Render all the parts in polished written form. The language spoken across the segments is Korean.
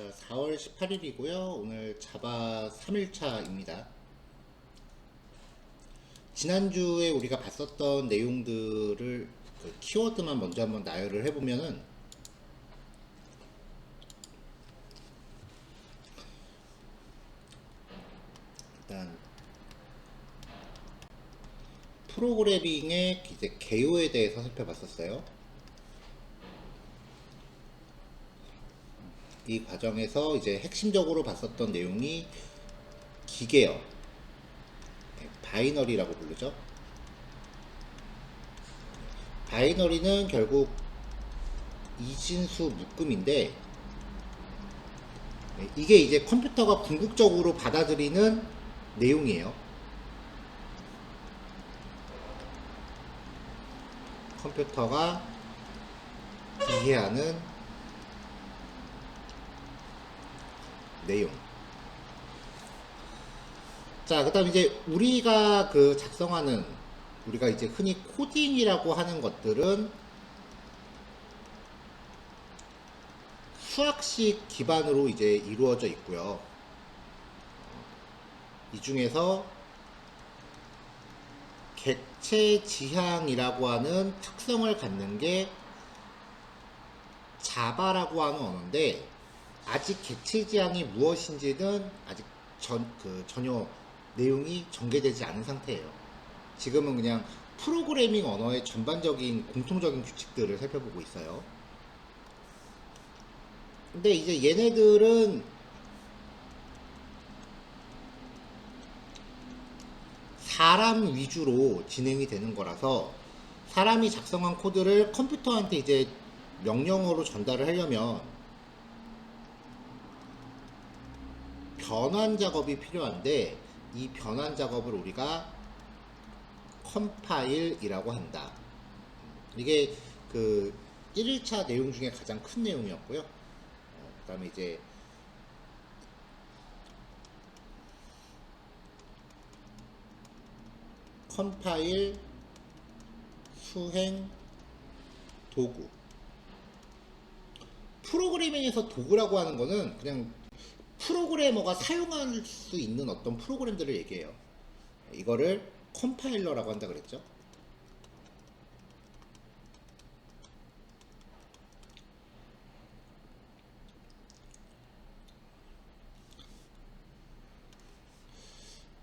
자, 4월 18일이고요. 오늘 자바 3일차입니다. 지난주에 우리가 봤었던 내용들을 키워드만 먼저 한번 나열을 해보면은 일단 프로그래밍의 이제 개요에 대해서 살펴봤었어요. 이 과정에서 이제 핵심적으로 봤었던 내용이 기계어, 바이너리라고 부르죠. 바이너리는 결국 이진수 묶음인데 이게 이제 컴퓨터가 궁극적으로 받아들이는 내용이에요. 컴퓨터가 이해하는 내용. 자, 그 다음 이제 우리가 작성하는, 우리가 이제 흔히 코딩이라고 하는 것들은 수학식 기반으로 이제 이루어져 있고요. 이 중에서 객체 지향이라고 하는 특성을 갖는 게 자바라고 하는 언어인데, 아직 객체 지향이 무엇인지는 아직 전혀 내용이 전개되지 않은 상태예요. 지금은 그냥 프로그래밍 언어의 전반적인 공통적인 규칙들을 살펴보고 있어요. 근데 이제 얘네들은 사람 위주로 진행이 되는 거라서 사람이 작성한 코드를 컴퓨터한테 이제 명령어로 전달을 하려면 변환 작업이 필요한데, 이 변환 작업을 우리가 컴파일이라고 한다. 이게 1일차 내용 중에 가장 큰 내용이었고요. 그 다음에 이제 컴파일, 수행, 도구. 프로그래밍에서 도구라고 하는 거는 그냥 프로그래머가 사용할 수 있는 어떤 프로그램들을 얘기해요. 이거를 컴파일러라고 한다 그랬죠.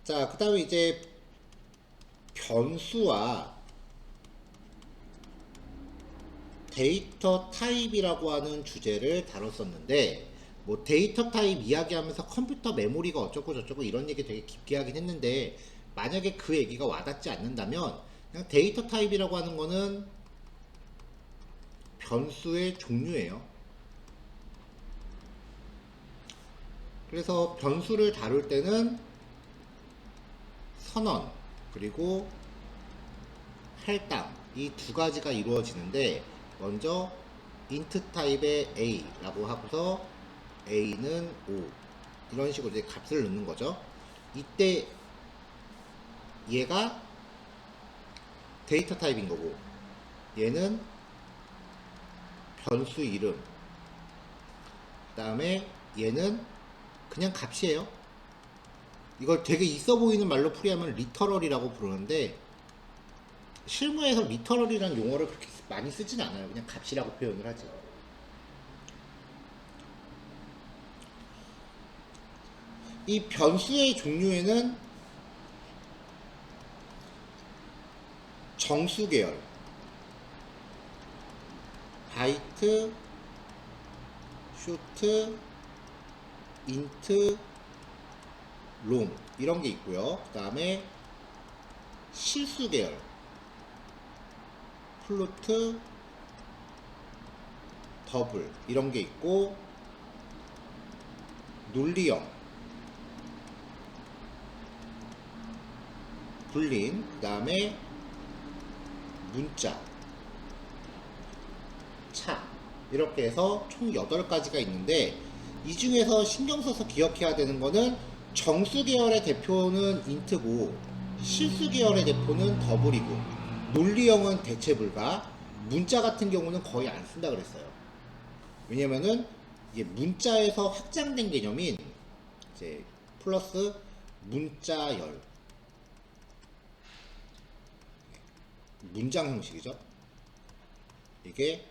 자, 그 다음에 이제 변수와 데이터 타입이라고 하는 주제를 다뤘었는데, 뭐 데이터 타입 이야기하면서 컴퓨터 메모리가 어쩌고 저쩌고 이런 얘기 되게 깊게 하긴 했는데, 만약에 그 얘기가 와닿지 않는다면 그냥 데이터 타입이라고 하는 거는 변수의 종류예요. 그래서 변수를 다룰 때는 선언 그리고 할당, 이 두 가지가 이루어지는데, 먼저 int 타입의 a라고 하고서 a는 5 이런 식으로 이제 값을 넣는 거죠. 이때 얘가 데이터 타입인 거고, 얘는 변수 이름, 그 다음에 얘는 그냥 값이에요. 이걸 되게 있어 보이는 말로 풀이하면 리터럴이라고 부르는데, 실무에서 리터럴이라는 용어를 그렇게 많이 쓰진 않아요. 그냥 값이라고 표현을 하지. 이 변수의 종류에는 정수 계열, 바이트, 쇼트, 인트, 롱 이런 게 있고요. 그 다음에 실수 계열, 플로트, 더블 이런 게 있고, 논리형, 불린, 그 다음에 문자, 차 이렇게 해서 총 8가지가 있는데, 이 중에서 신경 써서 기억해야 되는 거는 정수 계열의 대표는 인트고, 실수 계열의 대표는 더블이고, 논리형은 대체 불가, 문자 같은 경우는 거의 안 쓴다 그랬어요. 왜냐면은 이게 문자에서 확장된 개념인 이제 플러스 문자열, 문장 형식이죠. 이게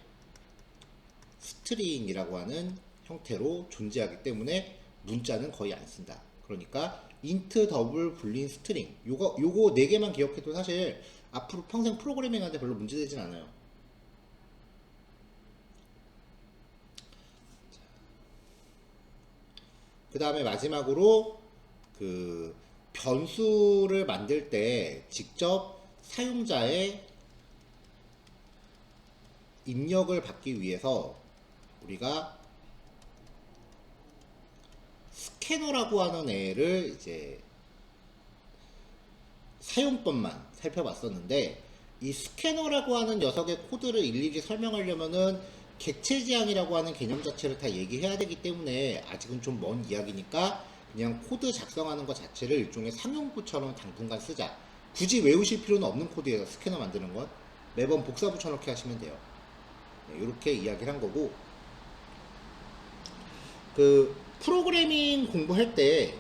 스트링이라고 하는 형태로 존재하기 때문에 문자는 거의 안 쓴다. 그러니까 int 더블 불린 스트링, 요거 네 개만 기억해도 사실 앞으로 평생 프로그래밍 하는데 별로 문제되진 않아요. 그 다음에 마지막으로 그 변수를 만들 때 직접 사용자의 입력을 받기 위해서 우리가 스캐너라고 하는 애를 이제 사용법만 살펴봤었는데, 이 스캐너라고 하는 녀석의 코드를 일일이 설명하려면은 객체 지향이라고 하는 개념 자체를 다 얘기해야 되기 때문에 아직은 좀 먼 이야기니까 그냥 코드 작성하는 것 자체를 일종의 상용구처럼 당분간 쓰자. 굳이 외우실 필요는 없는 코드예요. 스캐너 만드는 건 매번 복사 붙여넣기 하시면 돼요. 네, 이렇게 이야기를 한 거고, 그 프로그래밍 공부할 때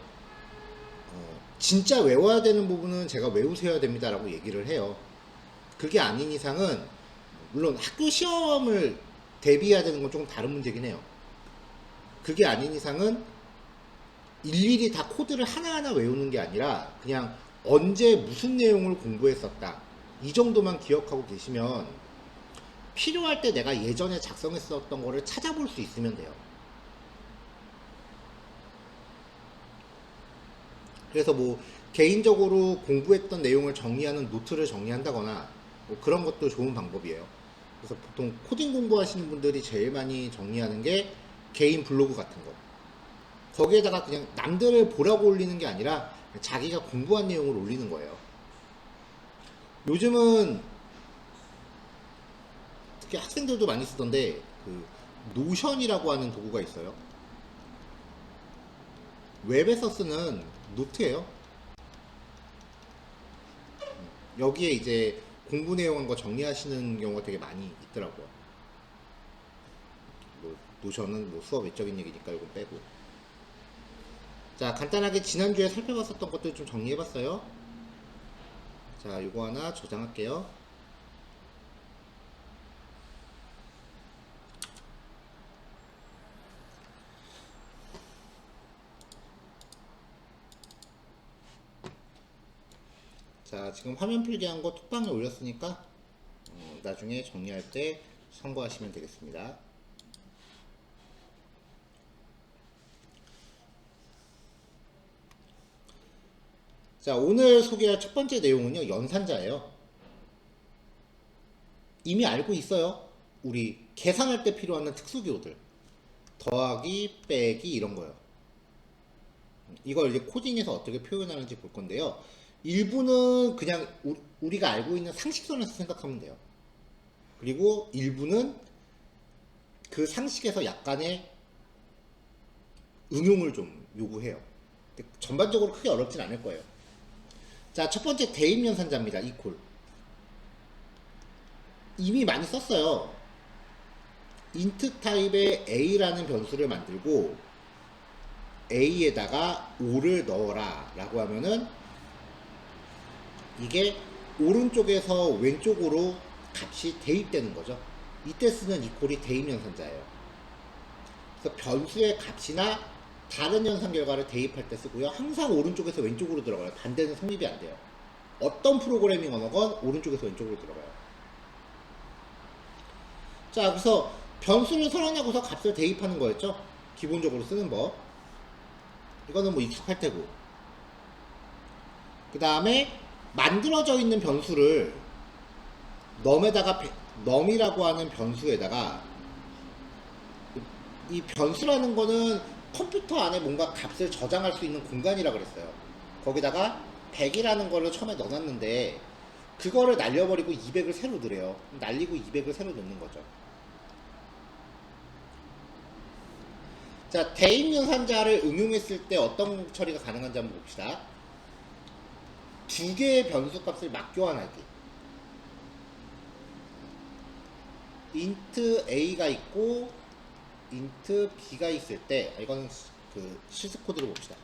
진짜 외워야 되는 부분은 제가 외우셔야 됩니다 라고 얘기를 해요. 그게 아닌 이상은 물론 학교 시험을 대비해야 되는 건 조금 다른 문제긴 해요. 그게 아닌 이상은 일일이 다 코드를 하나하나 외우는 게 아니라 그냥 언제 무슨 내용을 공부했었다 이 정도만 기억하고 계시면 필요할 때 내가 예전에 작성했었던 거를 찾아볼 수 있으면 돼요. 그래서 뭐 개인적으로 공부했던 내용을 정리하는 노트를 정리한다거나 뭐 그런 것도 좋은 방법이에요. 그래서 보통 코딩 공부하시는 분들이 제일 많이 정리하는 게 개인 블로그 같은 거. 거기에다가 그냥 남들을 보라고 올리는 게 아니라 자기가 공부한 내용을 올리는 거예요. 요즘은 특히 학생들도 많이 쓰던데 그 노션이라고 하는 도구가 있어요. 웹에서 쓰는 노트예요. 여기에 이제 공부 내용 한 거 정리하시는 경우가 되게 많이 있더라고요. 뭐 노션은 뭐 수업 외적인 얘기니까 이거 빼고. 자, 간단하게 지난주에 살펴봤었던 것들 좀 정리해봤어요. 자, 이거 하나 저장할게요. 자, 지금 화면 필기한 거 톡방에 올렸으니까 나중에 정리할 때 참고하시면 되겠습니다. 자, 오늘 소개할 첫 번째 내용은요, 연산자예요. 이미 알고 있어요. 우리 계산할 때 필요한 특수기호들. 더하기, 빼기 이런 거요. 이걸 이제 코딩에서 어떻게 표현하는지 볼 건데요. 일부는 그냥 우리가 알고 있는 상식선에서 생각하면 돼요. 그리고 일부는 그 상식에서 약간의 응용을 좀 요구해요. 전반적으로 크게 어렵진 않을 거예요. 자, 첫 번째 대입연산자입니다. 이퀄. 이미 많이 썼어요. int 타입의 a라는 변수를 만들고 a에다가 5를 넣어라 라고 하면은 이게 오른쪽에서 왼쪽으로 값이 대입되는 거죠. 이때 쓰는 이퀄이 대입연산자예요. 그래서 변수의 값이나 다른 연산 결과를 대입할 때 쓰고요. 항상 오른쪽에서 왼쪽으로 들어가요. 반대는 성립이 안 돼요. 어떤 프로그래밍 언어건 오른쪽에서 왼쪽으로 들어가요. 자, 그래서 변수를 선언하고서 값을 대입하는 거였죠. 기본적으로 쓰는 법. 이거는 뭐 익숙할 테고. 그 다음에 만들어져 있는 변수를 num이라고 하는 변수에다가, 이 변수라는 거는 컴퓨터 안에 뭔가 값을 저장할 수 있는 공간이라 그랬어요. 거기다가 100이라는 거를 처음에 넣어놨는데 그거를 날려버리고 200을 새로 넣으래요. 날리고 200을 새로 넣는 거죠. 자, 대입연산자를 응용했을 때 어떤 처리가 가능한지 한번 봅시다. 두 개의 변수 값을 맞교환하기. int a가 있고 int b가 있을 때 이건 그 실습 코드를 봅시다.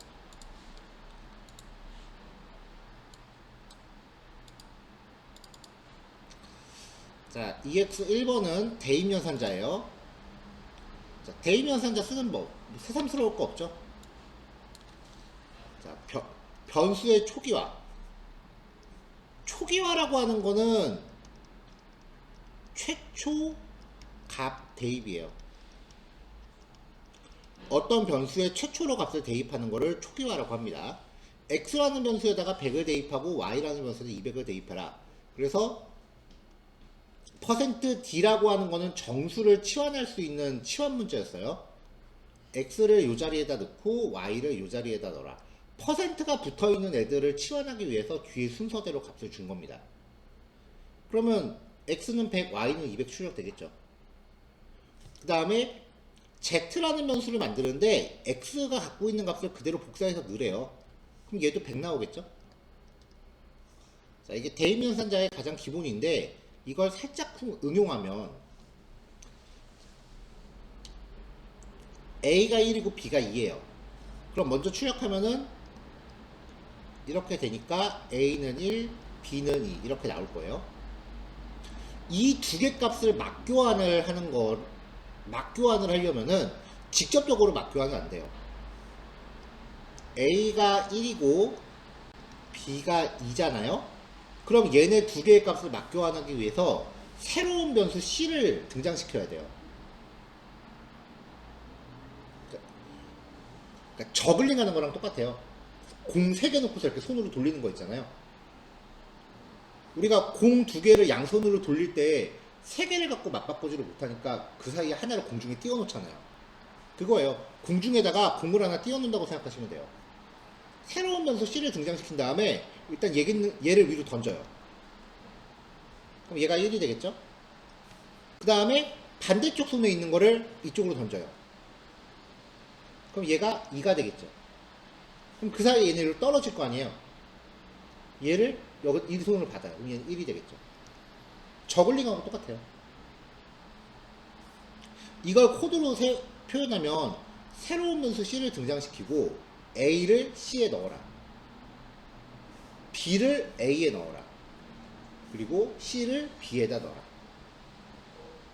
자, EX 1번은 대입 연산자예요. 자, 대입 연산자 쓰는 법 새삼스러울 거 없죠. 자, 변수의 초기화. 초기화라고 하는 거는 최초 값 대입이에요. 어떤 변수의 최초로 값을 대입하는 거를 초기화라고 합니다. x라는 변수에다가 100을 대입하고 y라는 변수에 200을 대입해라. 그래서 %d라고 하는 거는 정수를 치환할 수 있는 치환 문제였어요. x를 이 자리에다 넣고 y를 이 자리에다 넣어라. %가 붙어있는 애들을 치환하기 위해서 뒤에 순서대로 값을 준 겁니다. 그러면 x는 100, y는 200 출력되겠죠. 그 다음에 z라는 변수를 만드는데 x가 갖고 있는 값을 그대로 복사해서 넣으래요. 그럼 얘도 100 나오겠죠. 자, 이게 대입 연산자의 가장 기본인데 이걸 살짝 응용하면 a가 1이고 b가 2예요. 그럼 먼저 출력하면은 이렇게 되니까 a는 1, b는 2 이렇게 나올 거예요. 이 두 개 값을 맞교환을 하는 거, 맞교환을 하려면은 직접적으로 맞교환은 안 돼요. a가 1이고 b가 2잖아요. 그럼 얘네 두 개의 값을 맞교환하기 위해서 새로운 변수 c를 등장시켜야 돼요. 그러니까 저글링 하는 거랑 똑같아요. 공 3개 놓고서 이렇게 손으로 돌리는 거 있잖아요. 우리가 공 2개를 양손으로 돌릴 때 3개를 갖고 맞바꾸지를 못하니까 그 사이에 하나를 공중에 띄워놓잖아요. 그거예요. 공중에다가 공을 하나 띄워놓는다고 생각하시면 돼요. 새로운 변수 c를 등장시킨 다음에 일단 얘를 위로 던져요. 그럼 얘가 1이 되겠죠? 그 다음에 반대쪽 손에 있는 거를 이쪽으로 던져요. 그럼 얘가 2가 되겠죠. 그럼 그 사이에 얘네를 떨어질 거 아니에요. 얘를 여기 이 손으로 받아요. 그럼 얘는 1이 되겠죠. 저글링하고 똑같아요. 이걸 코드로 표현하면 새로운 변수 c를 등장시키고 a를 c에 넣어라. b를 a에 넣어라. 그리고 c를 b에다 넣어라.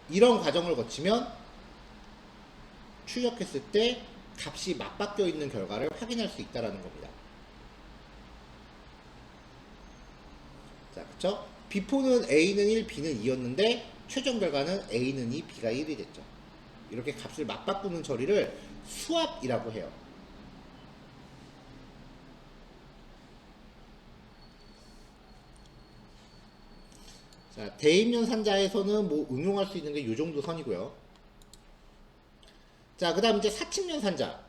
이런 과정을 거치면 출력했을 때 값이 맞바뀌어 있는 결과를 확인할 수 있다는 겁니다. 자, 그쵸? 비포는 a는 1, b는 2였는데 최종 결과는 a는 2, b가 1이 됐죠. 이렇게 값을 맞바꾸는 처리를 수압이라고 해요. 자, 대입연산자에서는 뭐 응용할 수 있는 게 이 정도 선이고요. 자, 그 다음 이제 사칙연산자.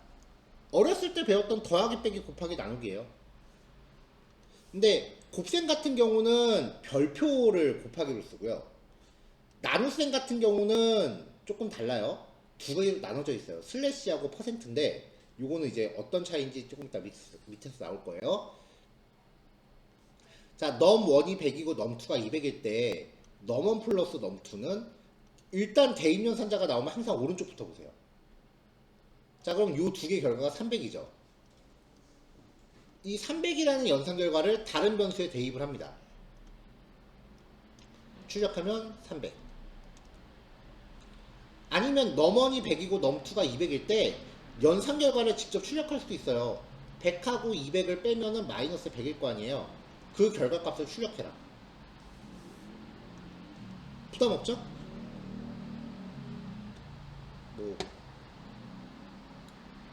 어렸을 때 배웠던 더하기 빼기 곱하기 나누기예요. 근데 곱셈 같은 경우는 별표를 곱하기로 쓰고요. 나눗셈 같은 경우는 조금 달라요. 두 개로 나눠져 있어요. 슬래시하고 %인데 요거는 이제 어떤 차이인지 조금 이따 밑에서 나올 거예요. 자, 넘1이 100이고 넘2가 200일 때 넘1 플러스 넘2는 일단 대입연산자가 나오면 항상 오른쪽부터 보세요. 자, 그럼 요 두 개 결과가 300이죠. 이 300이라는 연산 결과를 다른 변수에 대입을 합니다. 출력하면 300. 아니면 넘1이 100이고 넘2가 200일 때 연산 결과를 직접 출력할 수도 있어요. 100하고 200을 빼면은 마이너스 100일 거 아니에요. 그 결과값을 출력해라. 부담 없죠? 뭐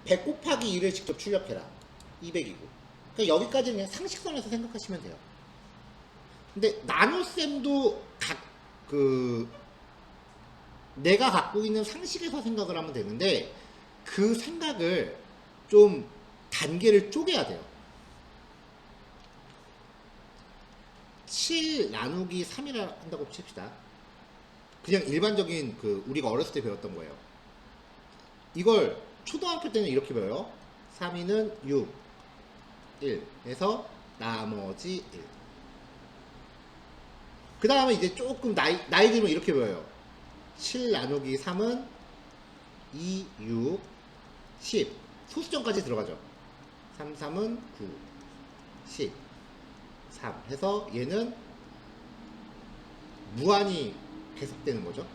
100 곱하기 2를 직접 출력해라. 200이고. 그러니까 여기까지는 그냥 상식선에서 생각하시면 돼요. 근데 나눗셈도 내가 갖고 있는 상식에서 생각을 하면 되는데 그 생각을 좀 단계를 쪼개야 돼요. 7 나누기 3이라 한다고 칩시다. 그냥 일반적인 우리가 어렸을 때 배웠던 거예요. 이걸 초등학교 때는 이렇게 배워요. 3위는 6, 1 해서 나머지 1. 그 다음에 이제 조금 나이 들면 이렇게 배워요. 7 나누기 3은 2, 6, 10. 소수점까지 들어가죠. 3, 3은 9, 10, 3 해서 얘는 무한히 계속되는 거죠.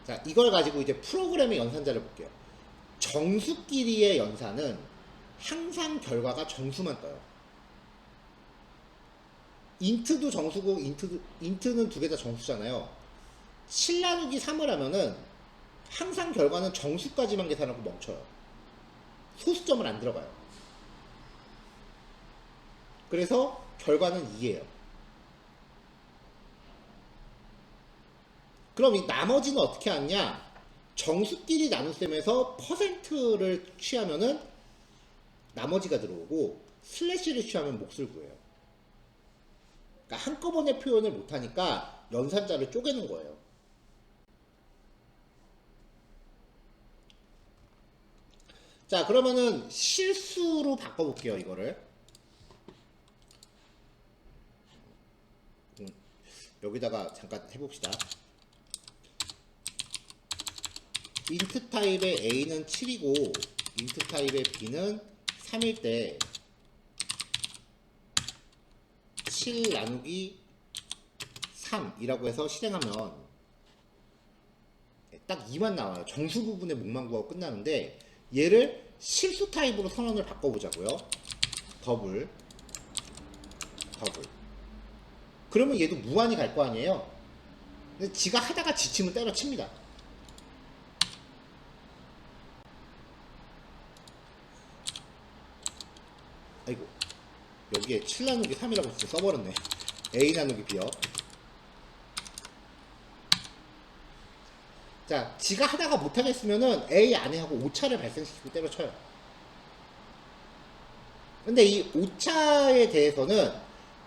자, 이걸 가지고 이제 프로그램의 연산자를 볼게요. 정수끼리의 연산은 항상 결과가 정수만 떠요. 인트도 정수고 인트는 두 개 다 정수잖아요. 7 나누기 3을 하면은 항상 결과는 정수까지만 계산하고 멈춰요. 소수점을 안 들어가요. 그래서 결과는 2예요. 그럼 이 나머지는 어떻게 하냐? 정수끼리 나눗셈에서 퍼센트를 취하면은 나머지가 들어오고 슬래시를 취하면 몫을 구해요. 그러니까 한꺼번에 표현을 못하니까 연산자를 쪼개는 거예요. 자, 그러면은 실수로 바꿔볼게요, 이거를. 여기다가 잠깐 해봅시다. 인트 타입의 A는 7이고 인트 타입의 B는 3일 때 7 나누기 3이라고 해서 실행하면 딱 2만 나와요. 정수 부분의 몫만 구하고 끝나는데 얘를 실수 타입으로 선언을 바꿔보자고요. 더블. 그러면 얘도 무한히 갈 거 아니에요. 근데 지가 하다가 지치면 때려칩니다. 아이고, 여기에 7 나누기 3이라고 진짜 써버렸네. A 나누기 B요. 자, 지가 하다가 못하겠으면은 A 안에 하고 오차를 발생시키고 때려쳐요. 근데 이 오차에 대해서는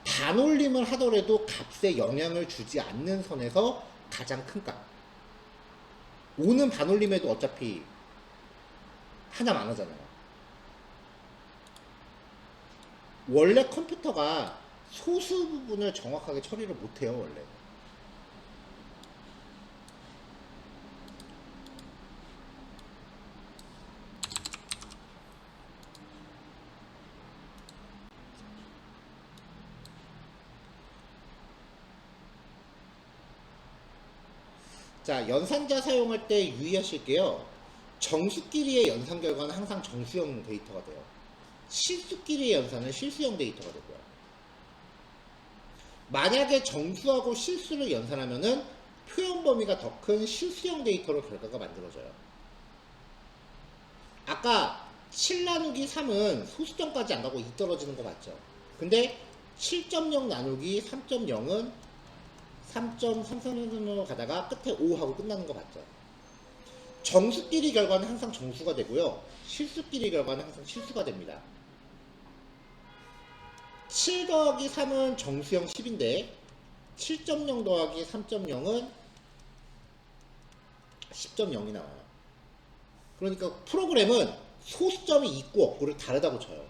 반올림을 하더라도 값에 영향을 주지 않는 선에서 가장 큰 값. 5는 반올림에도 어차피 하나만 하잖아요. 원래 컴퓨터가 소수 부분을 정확하게 처리를 못해요, 원래. 자, 연산자 사용할 때 유의하실게요. 정수끼리의 연산 결과는 항상 정수형 데이터가 돼요. 실수끼리의 연산은 실수형 데이터가 되고요. 만약에 정수하고 실수를 연산하면은 표현 범위가 더 큰 실수형 데이터로 결과가 만들어져요. 아까 7 나누기 3은 소수점까지 안 가고 2 떨어지는 거 맞죠? 근데 7.0 나누기 3.0은 3.33으로 가다가 끝에 5 하고 끝나는 거 맞죠? 정수끼리 결과는 항상 정수가 되고요. 실수끼리 결과는 항상 실수가 됩니다. 7 더하기 3은 정수형 10인데 7.0 더하기 3.0은 10.0이 나와요. 그러니까 프로그램은 소수점이 있고 없고를 다르다고 쳐요.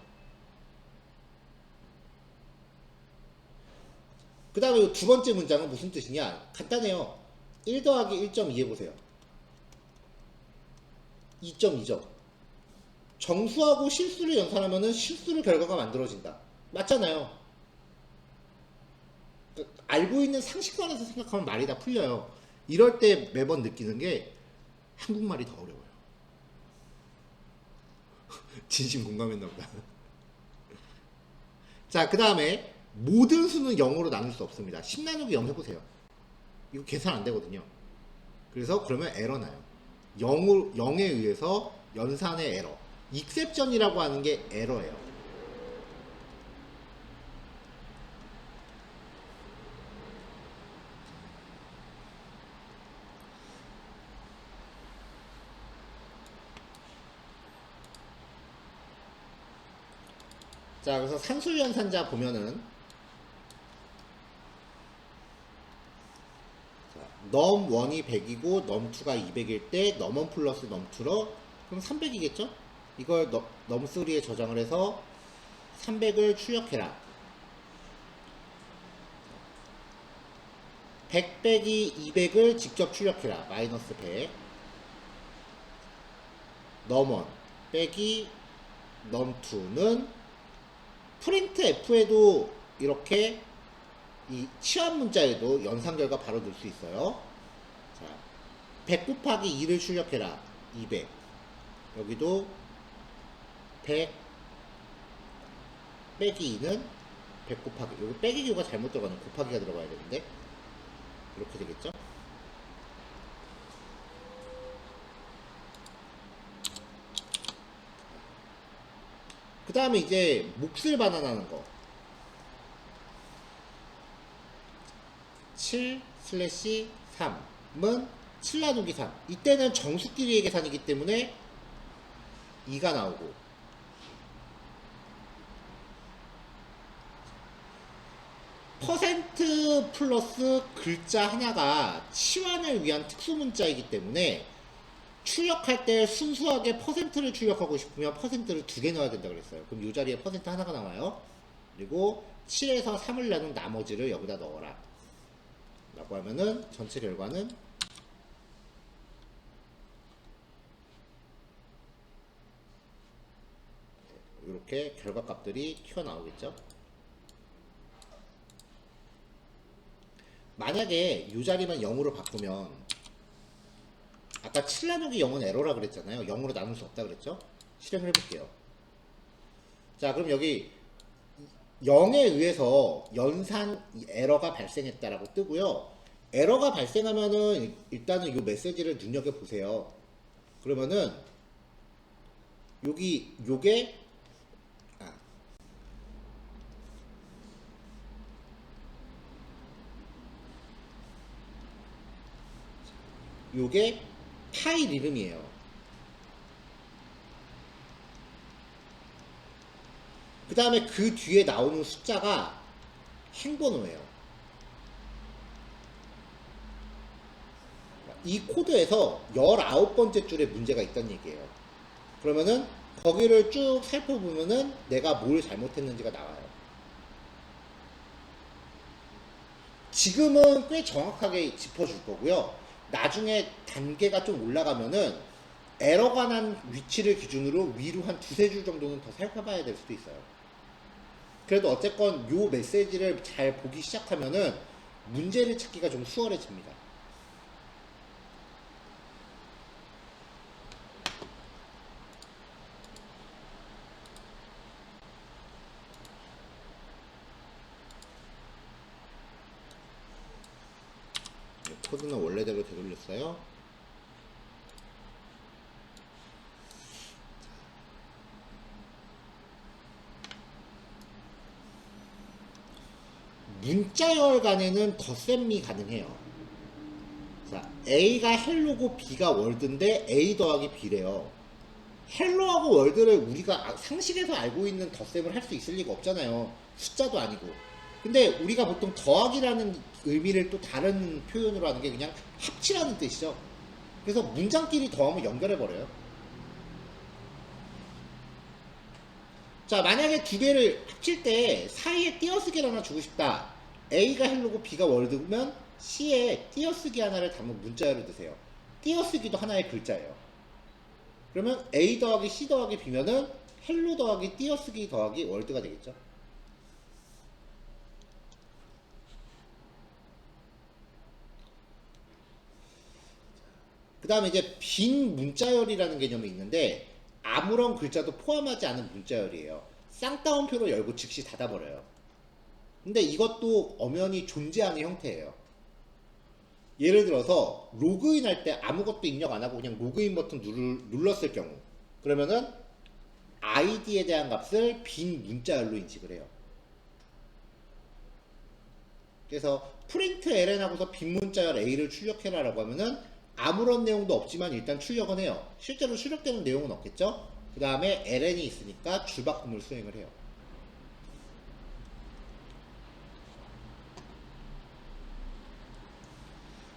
그 다음에 두 번째 문장은 무슨 뜻이냐? 간단해요. 1 더하기 1.2 해보세요. 2.2죠. 정수하고 실수를 연산하면은 실수를 결과가 만들어진다. 맞잖아요. 그러니까 알고 있는 상식선에서 생각하면 말이 다 풀려요. 이럴 때 매번 느끼는 게 한국말이 더 어려워요. 진심 공감했나 보다. 자, 그 다음에 모든 수는 0으로 나눌 수 없습니다. 10 나누기 0 해보세요. 이거 계산 안 되거든요. 그래서 그러면 에러 나요. 0에 의해서 연산의 에러. 익셉션이라고 하는 게 에러예요. 자, 그래서 산술연산자 보면은 넘1이 100이고 넘2가 200일 때 넘1 플러스 넘2로 그럼 300이겠죠? 이걸 넘3에 저장을 해서 300을 출력해라. 100 빼기 200을 직접 출력해라. 마이너스 100 넘1 빼기 넘2는 프린트 F에도 이렇게 이 치환 문자에도 연산 결과 바로 넣을 수 있어요. 자, 100 곱하기 2를 출력해라. 200 여기도 100 빼기 2는 100 곱하기 여기 빼기 기호가 잘못 들어가는 곱하기가 들어가야 되는데 이렇게 되겠죠? 그 다음에 이제 몫을 반환하는 거 7/3은 7 나누기 3 이때는 정수끼리의 계산이기 때문에 2가 나오고 퍼센트 플러스 글자 하나가 치환을 위한 특수 문자이기 때문에 출력할 때 순수하게 퍼센트를 출력하고 싶으면 퍼센트를 2개 넣어야 된다고 그랬어요. 그럼 이 자리에 퍼센트 하나가 나와요. 그리고 7에서 3을 나눈 나머지를 여기다 넣어라 라고 하면은 전체 결과는 이렇게 결과값들이 튀어나오겠죠. 만약에 이 자리만 0으로 바꾸면 아까 7 나누기 0은 에러라 그랬잖아요. 0으로 나눌 수 없다 그랬죠. 실행을 해볼게요. 자, 그럼 여기 0에 의해서 연산 에러가 발생했다라고 뜨고요. 에러가 발생하면은 일단은 이 메시지를 눈여겨보세요. 그러면은 요게 요게 파일 이름이에요. 그 다음에 그 뒤에 나오는 숫자가 행번호예요. 이 코드에서 19번째 줄에 문제가 있다는 얘기예요. 그러면은 거기를 쭉 살펴보면은 내가 뭘 잘못했는지가 나와요. 지금은 꽤 정확하게 짚어줄 거고요. 나중에 단계가 좀 올라가면은 에러가 난 위치를 기준으로 위로 한 2-3줄 정도는 더 살펴봐야 될 수도 있어요. 그래도 어쨌건 요 메시지를 잘 보기 시작하면은 문제를 찾기가 좀 수월해집니다. 코드는 원래대로 되돌렸어요. 문자열 간에는 덧셈이 가능해요. 자, A가 헬로고 B가 월드인데 A 더하기 B래요. 헬로하고 월드를 우리가 상식에서 알고 있는 덧셈을 할 수 있을 리가 없잖아요. 숫자도 아니고. 근데 우리가 보통 더하기라는 의미를 또 다른 표현으로 하는 게 그냥 합치라는 뜻이죠. 그래서 문장끼리 더하면 연결해버려요. 자, 만약에 두 개를 합칠 때 사이에 띄어쓰기를 하나 주고 싶다. A가 헬로고 B가 월드면 C에 띄어쓰기 하나를 담은 문자열을 넣으세요. 띄어쓰기도 하나의 글자예요. 그러면 A 더하기 C 더하기 B면은 헬로 더하기 띄어쓰기 더하기 월드가 되겠죠. 그 다음에 이제 빈 문자열이라는 개념이 있는데 아무런 글자도 포함하지 않은 문자열이에요. 쌍따옴표로 열고 즉시 닫아버려요. 근데 이것도 엄연히 존재하는 형태예요. 예를 들어서 로그인 할 때 아무것도 입력 안 하고 그냥 로그인 버튼 눌렀을 경우 그러면은 아이디에 대한 값을 빈 문자열로 인식을 해요. 그래서 프린트 ln 하고서 빈 문자열 a를 출력해라 라고 하면은 아무런 내용도 없지만 일단 출력은 해요. 실제로 출력되는 내용은 없겠죠? 그 다음에 ln이 있으니까 줄바꿈을 수행을 해요.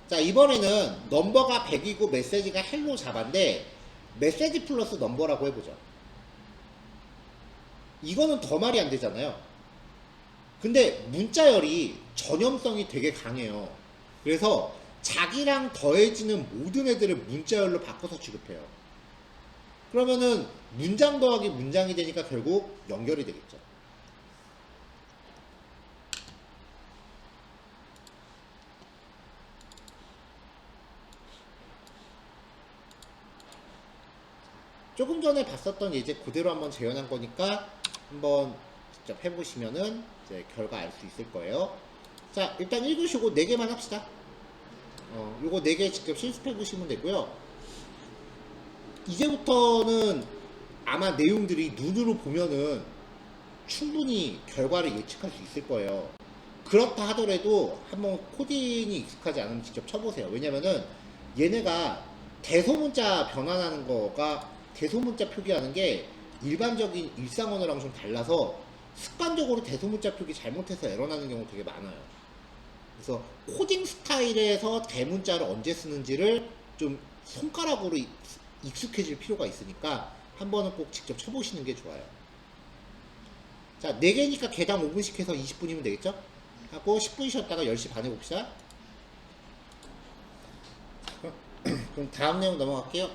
자, 이번에는 넘버가 100이고 메시지가 헬로 자바인데 메시지 플러스 넘버라고 해보죠. 이거는 더 말이 안 되잖아요. 근데 문자열이 전염성이 되게 강해요. 그래서 자기랑 더해지는 모든 애들을 문자열로 바꿔서 취급해요. 그러면은 문장 더하기 문장이 되니까 결국 연결이 되겠죠. 조금 전에 봤었던 예제 그대로 한번 재현한 거니까 한번 직접 해보시면은 이제 결과 알 수 있을 거예요. 자, 일단 읽으시고 4개만 합시다. 요거 4개 직접 실습해 보시면 되고요. 이제부터는 아마 내용들이 눈으로 보면은 충분히 결과를 예측할 수 있을 거예요. 그렇다 하더라도 한번 코딩이 익숙하지 않으면 직접 쳐보세요. 왜냐면은 얘네가 대소문자 변환하는 거가 대소문자 표기하는 게 일반적인 일상 언어랑 좀 달라서 습관적으로 대소문자 표기 잘못해서 에러 나는 경우 되게 많아요. 그래서 코딩 스타일에서 대문자를 언제 쓰는지를 좀 손가락으로 익숙해질 필요가 있으니까 한 번은 꼭 직접 쳐보시는 게 좋아요. 자, 4개니까 개당 5분씩 해서 20분이면 되겠죠? 하고 10분 쉬었다가 10시 반에 봅시다. 그럼 다음 내용 넘어갈게요.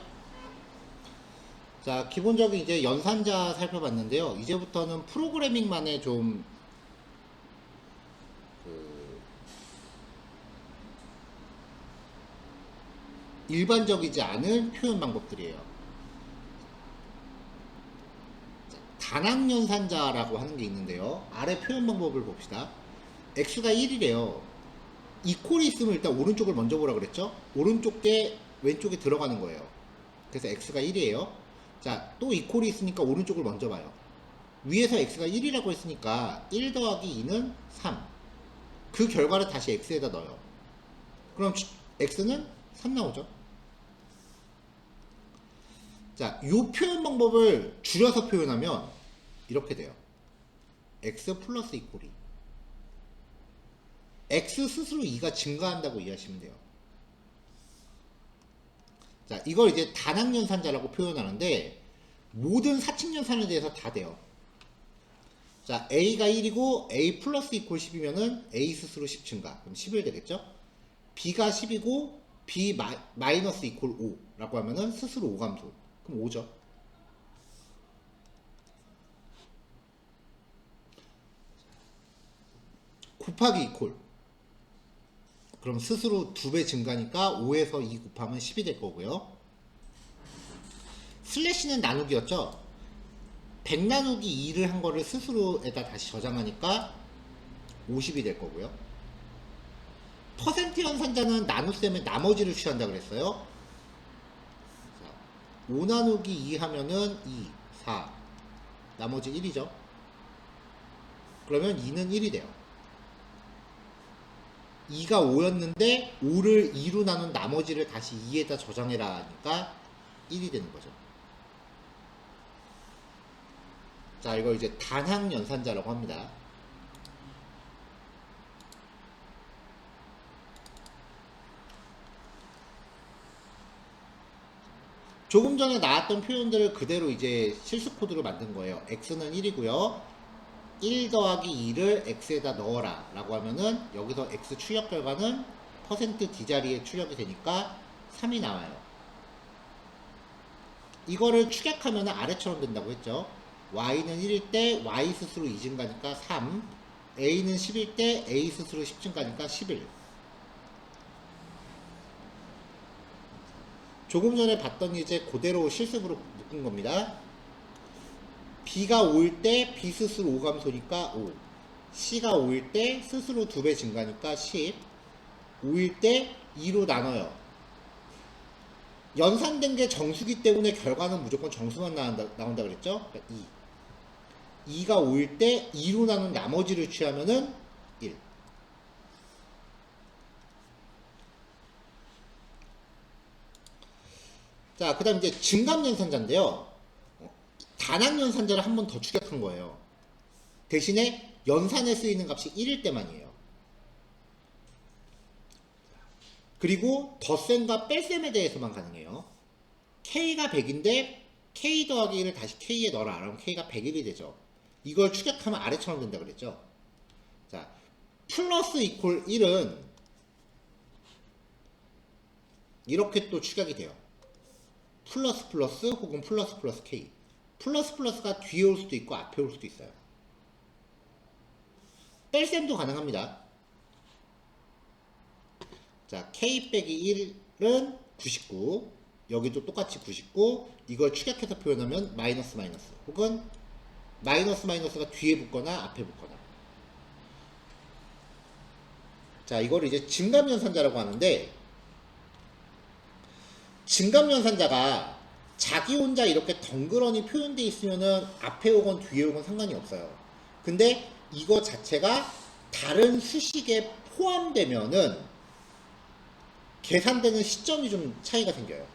자, 기본적인 이제 연산자 살펴봤는데요. 이제부터는 프로그래밍만의 좀 일반적이지 않은 표현 방법들이에요. 단항연산자라고 하는 게 있는데요. 아래 표현 방법을 봅시다. x가 1이래요. 이퀄이 있으면 일단 오른쪽을 먼저 보라 그랬죠? 오른쪽 게 왼쪽에 들어가는 거예요. 그래서 x가 1이에요. 자, 또 이퀄이 있으니까 오른쪽을 먼저 봐요. 위에서 x가 1이라고 했으니까 1 더하기 2는 3. 그 결과를 다시 x에다 넣어요. 그럼 x는 3 나오죠? 자, 이 표현 방법을 줄여서 표현하면 이렇게 돼요. x 플러스 이퀄이 x 스스로 2가 증가한다고 이해하시면 돼요. 자, 이걸 이제 단항연산자라고 표현하는데 모든 사칙연산에 대해서 다 돼요. 자, a가 1이고 a 플러스 이퀄 10이면은 a 스스로 10 증가. 그럼 11 되겠죠? b가 10이고 b 마이너스 이퀄 5라고 하면은 스스로 5 감소. 그럼 5죠. 곱하기 이퀄. 그럼 스스로 2배 증가니까 5에서 2 곱하면 10이 될 거고요. 슬래시는 나누기였죠. 100 나누기 2를 한 거를 스스로에다 다시 저장하니까 50이 될 거고요. 퍼센트 연산자는 나눗셈의 나머지를 취한다 그랬어요. 5 나누기 2 하면은 2, 4. 나머지 1이죠. 그러면 2는 1이 돼요. 2가 5였는데 5를 2로 나눈 나머지를 다시 2에다 저장해라 하니까 1이 되는 거죠. 자, 이걸 이제 단항연산자라고 합니다. 조금 전에 나왔던 표현들을 그대로 이제 실수 코드로 만든 거예요. x는 1이고요. 1 더하기 2를 x에다 넣어라 라고 하면은 여기서 x 출력 결과는 퍼센트 %d자리에 출력이 되니까 3이 나와요. 이거를 축약하면 아래처럼 된다고 했죠. y는 1일 때 y 스스로 2 증가니까 3, a는 10일 때 a 스스로 10 증가니까 11. 조금 전에 봤던 이제 그대로 실습으로 묶은 겁니다. b가 5일 때 b 스스로 5 감소니까 5, c가 5일 때 스스로 2배 증가니까 10, 5일 때 2로 나눠요. 연산된 게 정수기 때문에 결과는 무조건 정수만 나온다 그랬죠? 그러니까 2. 2가 5일 때 2로 나눈 나머지를 취하면은 1. 자, 그 다음 이제 증감연산자인데요. 단항연산자를 한 번 더 축약한 거예요. 대신에 연산에 쓰이는 값이 1일 때만이에요. 그리고 덧셈과 뺄셈에 대해서만 가능해요. K가 100인데 K 더하기 1을 다시 K에 넣어라. 그럼 K가 101이 되죠. 이걸 축약하면 아래처럼 된다 그랬죠. 자, 플러스 이퀄 1은 이렇게 또 축약이 돼요. 플러스 플러스 혹은 플러스 플러스 K. 플러스 플러스가 뒤에 올 수도 있고 앞에 올 수도 있어요. 뺄셈도 가능합니다. 자, K 빼기 1은 99. 여기도 똑같이 99. 이걸 축약해서 표현하면 마이너스 마이너스 혹은 마이너스 마이너스가 뒤에 붙거나 앞에 붙거나. 자, 이거를 이제 증감연산자라고 하는데, 증감연산자가 자기 혼자 이렇게 덩그러니 표현되어 있으면은 앞에 오건 뒤에 오건 상관이 없어요. 근데 이거 자체가 다른 수식에 포함되면은 계산되는 시점이 좀 차이가 생겨요.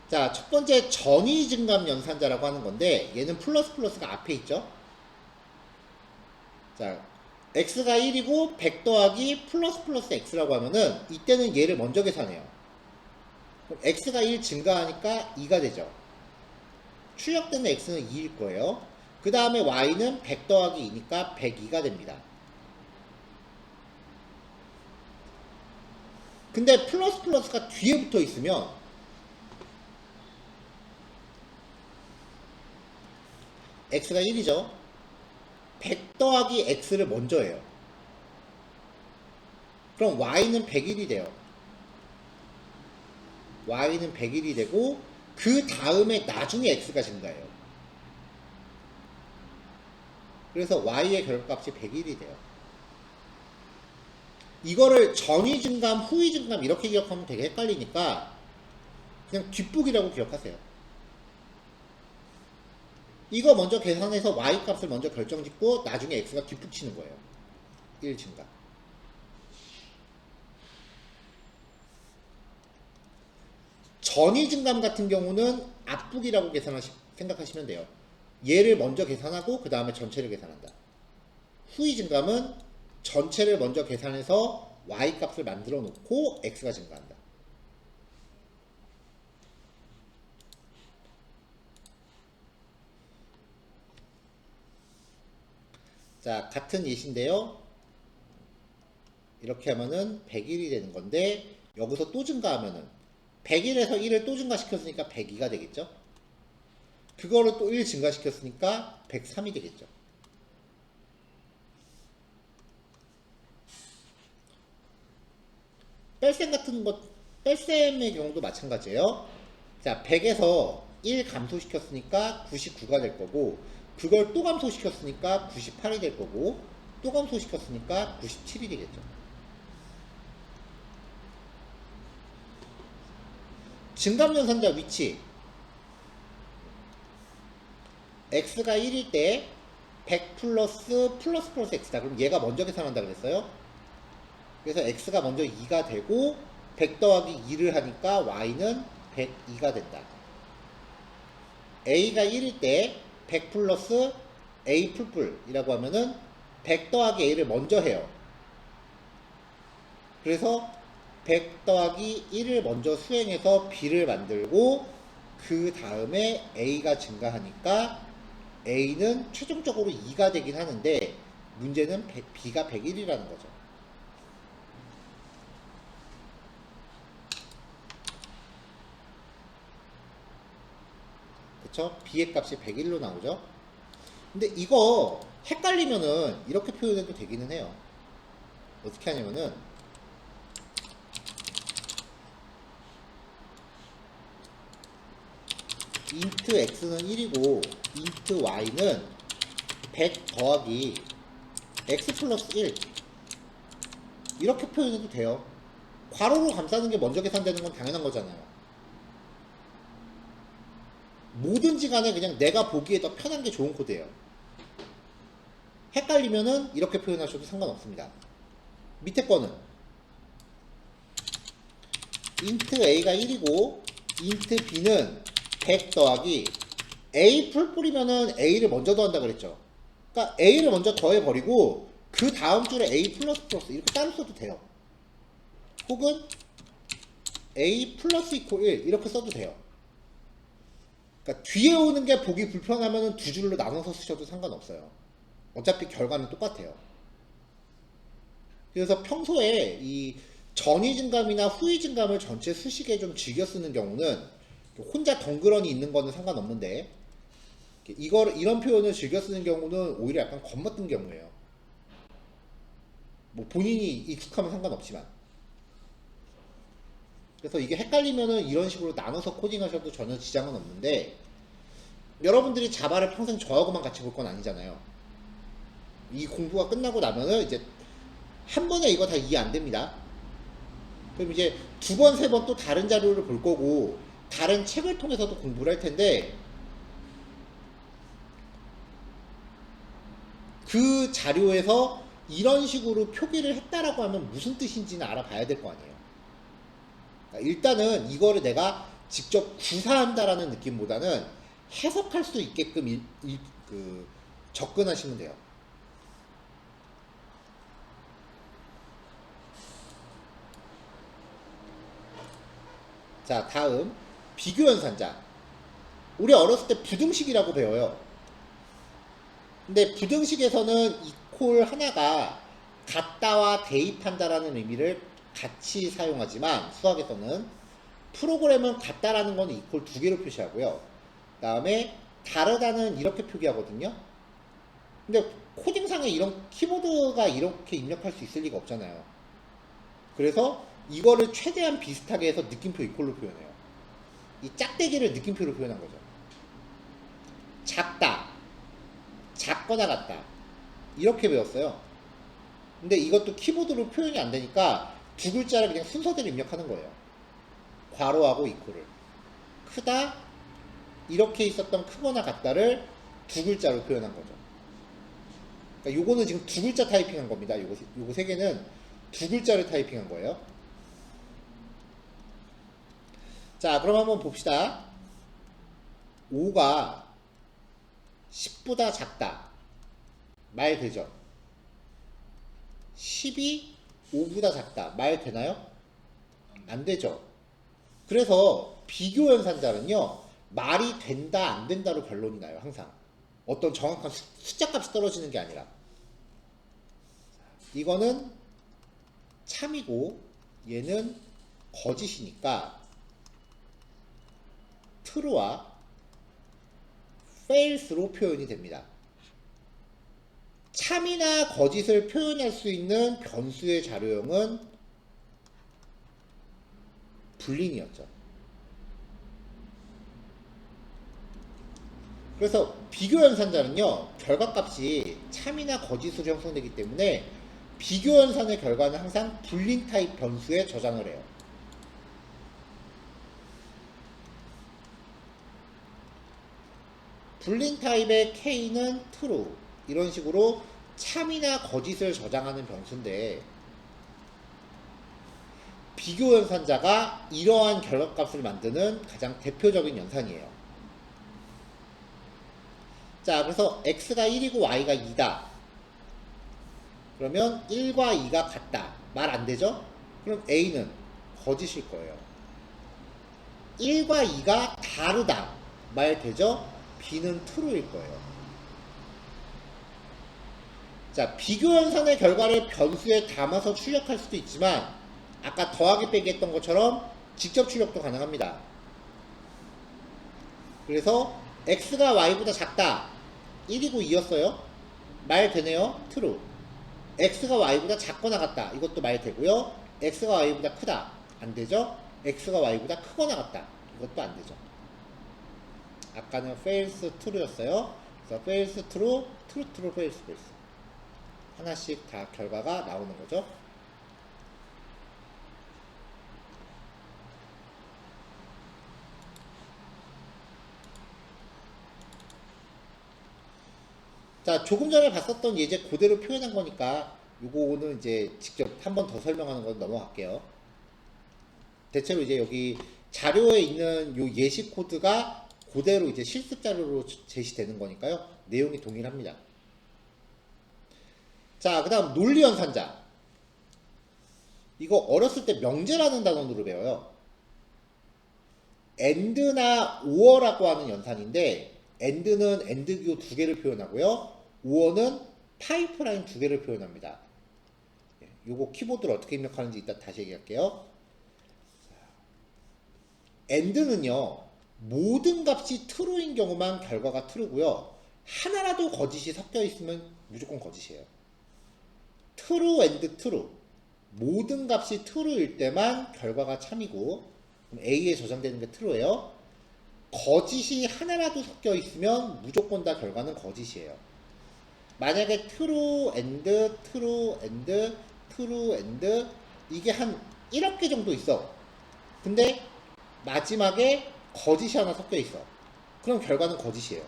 자, 첫 번째 전위 증감 연산자라고 하는 건데, 얘는 플러스 플러스가 앞에 있죠. 자, x가 1이고 100 더하기 플러스 플러스 x라고 하면은 이때는 얘를 먼저 계산해요. 그럼 x가 1 증가하니까 2가 되죠. 출력되는 x는 2일 거예요. 그 다음에 y는 100 더하기 2니까 102가 됩니다. 근데 플러스 플러스가 뒤에 붙어 있으면 x가 1이죠. 100 더하기 x를 먼저 해요. 그럼 y는 101이 돼요. y는 101이 되고 그 다음에 나중에 x가 증가해요. 그래서 y의 결과값이 101이 돼요. 이거를 전위 증감, 후위 증감 이렇게 기억하면 되게 헷갈리니까 그냥 뒷북이라고 기억하세요. 이거 먼저 계산해서 y 값을 먼저 결정짓고 나중에 x가 뒷북 치는 거예요. 1 증가. 전위 증감 같은 경우는 앞북이라고 생각하시면 돼요. 얘를 먼저 계산하고 그 다음에 전체를 계산한다. 후위 증감은 전체를 먼저 계산해서 y 값을 만들어 놓고 x가 증가한다. 자, 같은 예시인데요. 이렇게 하면은 101이 되는 건데 여기서 또 증가하면은 101에서 1을 또 증가시켰으니까 102가 되겠죠. 그거를 또 1 증가시켰으니까 103이 되겠죠. 뺄셈 같은 것, 뺄셈의 경우도 마찬가지예요. 자, 100에서 1 감소시켰으니까 99가 될 거고, 그걸 또 감소시켰으니까 98이 될 거고, 또 감소시켰으니까 97이 되겠죠. 증감연산자 위치. x가 1일 때 100 플러스 플러스 플러스 x다. 그럼 얘가 먼저 계산한다 그랬어요. 그래서 x가 먼저 2가 되고 100 더하기 2를 하니까 y는 102가 된다. a가 1일 때 100 플러스 a 풀뿔이라고 하면은 100 더하기 a를 먼저 해요. 그래서 100 더하기 1을 먼저 수행해서 b를 만들고 그 다음에 a가 증가하니까 a는 최종적으로 2가 되긴 하는데 문제는 b가 101이라는 거죠. 그쵸? b의 값이 101로 나오죠. 근데 이거 헷갈리면은 이렇게 표현해도 되기는 해요. 어떻게 하냐면은 int x는 1이고 int y는 100 더하기 x 플러스 1 이렇게 표현해도 돼요. 괄호로 감싸는 게 먼저 계산되는 건 당연한 거잖아요. 뭐든지 간에 그냥 내가 보기에 더 편한 게 좋은 코드예요. 헷갈리면은 이렇게 표현하셔도 상관없습니다. 밑에 거는 int a가 1이고 int b는 100 더하기 a 풀뿌리면은 a를 먼저 더한다 그랬죠. 그러니까 a를 먼저 더해버리고 그 다음 줄에 a 플러스 플러스 이렇게 따로 써도 돼요. 혹은 a 플러스 이퀄 1 이렇게 써도 돼요. 그러니까 뒤에 오는 게 보기 불편하면 두 줄로 나눠서 쓰셔도 상관없어요. 어차피 결과는 똑같아요. 그래서 평소에 이 전위 증감이나 후위 증감을 전체 수식에 좀 즐겨 쓰는 경우는 혼자 덩그러니 있는 거는 상관없는데 이런 표현을 즐겨 쓰는 경우는 오히려 약간 겁먹는 경우예요. 뭐 본인이 익숙하면 상관없지만. 그래서 이게 헷갈리면은 이런 식으로 나눠서 코딩하셔도 전혀 지장은 없는데 여러분들이 자바를 평생 저하고만 같이 볼 건 아니잖아요. 이 공부가 끝나고 나면은 이제 한 번에 이거 다 이해 안 됩니다. 그럼 이제 두 번, 세 번 또 다른 자료를 볼 거고 다른 책을 통해서도 공부를 할 텐데 그 자료에서 이런 식으로 표기를 했다라고 하면 무슨 뜻인지는 알아봐야 될 거 아니에요. 그러니까 일단은 이거를 내가 직접 구사한다라는 느낌보다는 해석할 수 있게끔 접근하시면 돼요. 자, 다음 비교연산자. 우리 어렸을 때 부등식이라고 배워요. 근데 부등식에서는 이퀄 하나가 같다와 대입한다라는 의미를 같이 사용하지만 수학에서는 프로그램은 같다라는 건 이퀄 두 개로 표시하고요. 그 다음에 다르다는 이렇게 표기하거든요. 근데 코딩상에 이런 키보드가 이렇게 입력할 수 있을 리가 없잖아요. 그래서 이거를 최대한 비슷하게 해서 느낌표 이퀄로 표현해요. 이 짝대기를 느낌표로 표현한 거죠. 작다, 작거나 같다 이렇게 배웠어요. 근데 이것도 키보드로 표현이 안 되니까 두 글자를 그냥 순서대로 입력하는 거예요. 괄호하고 이퀄을. 크다, 이렇게 있었던 크거나 같다를 두 글자로 표현한 거죠. 그러니까 요거는 지금 두 글자 타이핑한 겁니다. 요거 세 개는 두 글자를 타이핑한 거예요. 자, 그럼 한번 봅시다. 5가 10보다 작다. 말 되죠? 10이 5보다 작다. 말 되나요? 안 되죠. 그래서 비교연산자는요, 말이 된다, 안 된다로 결론이 나요, 항상. 어떤 정확한 숫자 값이 떨어지는 게 아니라. 이거는 참이고, 얘는 거짓이니까, true와 false로 표현이 됩니다. 참이나 거짓을 표현할 수 있는 변수의 자료형은 불린이었죠. 그래서 비교연산자는요, 결과값이 참이나 거짓으로 형성되기 때문에 비교연산의 결과는 항상 불린 타입 변수에 저장을 해요. 불린 타입의 K는 true, 이런 식으로 참이나 거짓을 저장하는 변수인데 비교연산자가 이러한 결과값을 만드는 가장 대표적인 연산이에요. 자, 그래서 x가 1이고 y가 2다. 그러면 1과 2가 같다. 말 안 되죠? 그럼 a는 거짓일 거예요. 1과 2가 다르다. 말 되죠? b는 true일 거예요. 자, 비교연산의 결과를 변수에 담아서 출력할 수도 있지만 아까 더하기 빼기 했던 것처럼 직접 출력도 가능합니다. 그래서 x가 y보다 작다. 1이고 2였어요. 말 되네요. true. x가 y보다 작거나 같다. 이것도 말 되고요. x가 y보다 크다. 안 되죠? x가 y보다 크거나 같다. 이것도 안 되죠. 아까는 false true였어요. 그래서 false true, true true, false false. 하나씩 다 결과가 나오는 거죠. 자, 조금 전에 봤었던 예제 그대로 표현한 거니까 요거는 이제 직접 한 번 더 설명하는 건 넘어갈게요. 대체로 이제 여기 자료에 있는 요 예시 코드가 그대로 이제 실습 자료로 제시되는 거니까요. 내용이 동일합니다. 자, 그 다음 논리연산자. 이거 어렸을 때 명제라는 단원으로 배워요. and나 or라고 하는 연산인데 and는 and 기호 두 개를 표현하고요. or는 파이프라인 두 개를 표현합니다. 요거 키보드를 어떻게 입력하는지 이따 다시 얘기할게요. AND는요, 모든 값이 true인 경우만 결과가 true고요. 하나라도 거짓이 섞여 있으면 무조건 거짓이에요. true and true. 모든 값이 true일 때만 결과가 참이고, 그럼 A에 저장되는 게 true예요. 거짓이 하나라도 섞여 있으면 무조건 다 결과는 거짓이에요. 만약에 true and true and true and 이게 한 1억 개 정도 있어. 근데 마지막에 거짓이 하나 섞여 있어. 그럼 결과는 거짓이에요.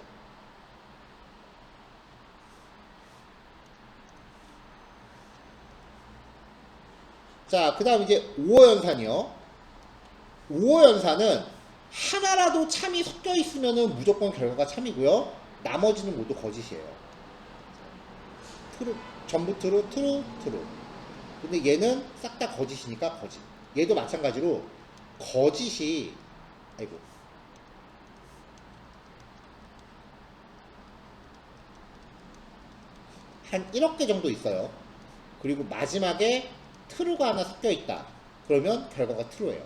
자, 그 다음 이제 5호 연산이요. 5호 연산은 하나라도 참이 섞여 있으면 무조건 결과가 참이고요. 나머지는 모두 거짓이에요. 트루, 전부 트루, 트루, 트루. 근데 얘는 싹 다 거짓이니까 거짓. 얘도 마찬가지로 거짓이, 아이고. 한 1억 개 정도 있어요. 그리고 마지막에 트루가 하나 섞여 있다. 그러면 결과가 트루예요.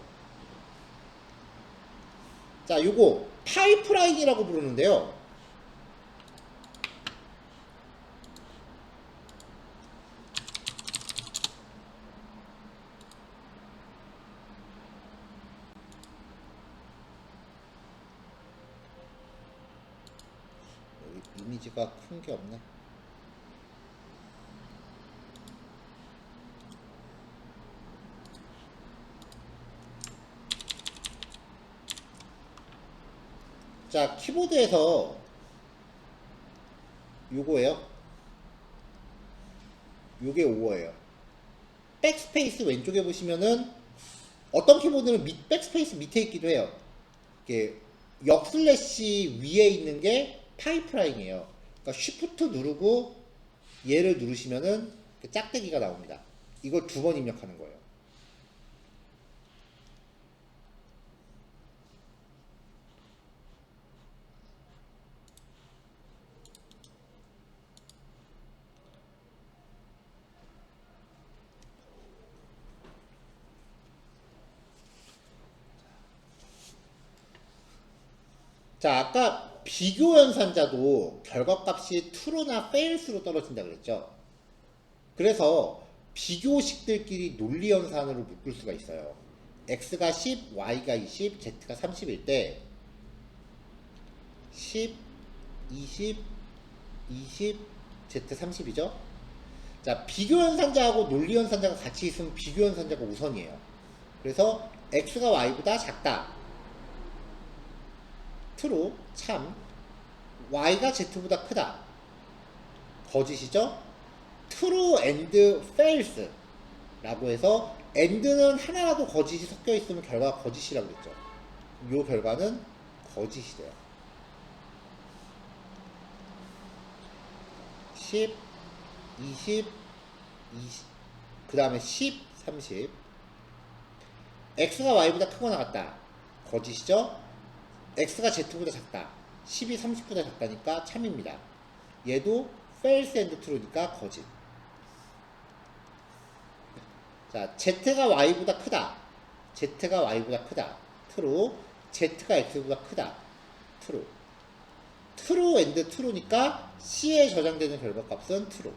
자, 요거 파이프라인이라고 부르는데요. 여기 이미지가 큰 게 없네. 자, 키보드에서 요거예요. 요게 5어예요. 백스페이스 왼쪽에 보시면은 어떤 키보드는 백스페이스 밑에 있기도 해요. 이게 역슬래시 위에 있는 게 파이프라인이에요. 그러니까 쉬프트 누르고 얘를 누르시면은 짝대기가 나옵니다. 이걸 2번 입력하는 거예요. 자, 아까 비교 연산자도 결과값이 true나 false로 떨어진다 그랬죠. 그래서 비교식들끼리 논리 연산으로 묶을 수가 있어요. x가 10, y가 20, z가 30일 때 10, 20, 20, z 30이죠. 자, 비교 연산자하고 논리 연산자가 같이 있으면 비교 연산자가 우선이에요. 그래서 x가 y보다 작다. true, 참. y가 z보다 크다. 거짓이죠. true and false 라고 해서 and는 하나라도 거짓이 섞여 있으면 결과가 거짓이라고 그랬죠. 이 결과는 거짓이 돼요. 10, 20, 20, 그 다음에 10, 30. x가 y보다 크거나 같다. 거짓이죠. x가 z보다 작다. 10이 30보다 작다니까 참입니다. 얘도 false and true니까 거짓. 자, z가 y보다 크다. z가 y보다 크다. true. z가 x보다 크다. true. true and true니까 C에 저장되는 결과값은 true.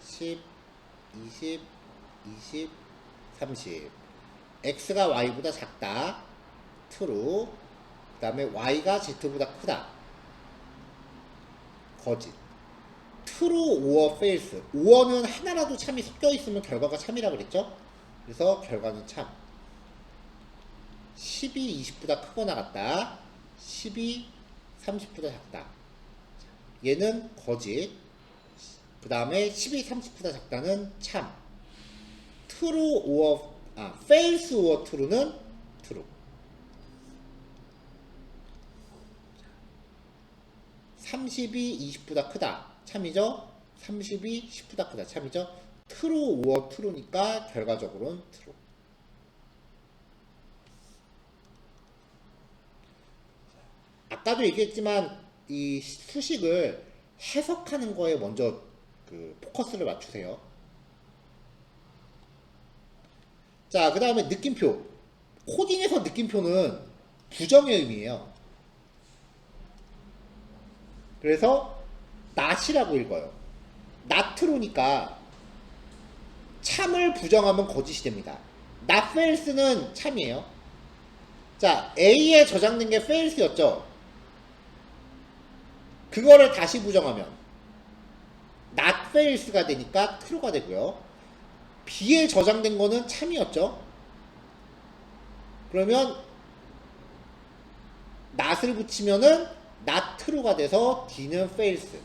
(10) 20, 20, 30. x가 y보다 작다. true. 그 다음에 y가 z보다 크다. 거짓. true or false. or는 하나라도 참이 섞여 있으면 결과가 참이라 그랬죠? 그래서 결과는 참. 10이 20보다 크거나 같다. 10이 30보다 작다. 얘는 거짓. 그 다음에 10이 30보다 작다는 참. true or false or true는 true. 30이 20보다 크다. 참이죠? 30이 10보다 크다. 참이죠? true or true니까 결과적으로는 true. 아까도 얘기했지만 이 수식을 해석하는 거에 먼저 그 포커스를 맞추세요. 자, 그 다음에 느낌표. 코딩에서 느낌표는 부정의 의미예요. 그래서 not이라고 읽어요. not로니까 참을 부정하면 거짓이 됩니다. not false는 참이에요. 자, A에 저장된 게 false였죠. 그거를 다시 부정하면 not false가 되니까 true가 되고요. B에 저장된 거는 참이었죠. 그러면 not을 붙이면은 not true가 돼서 D는 false.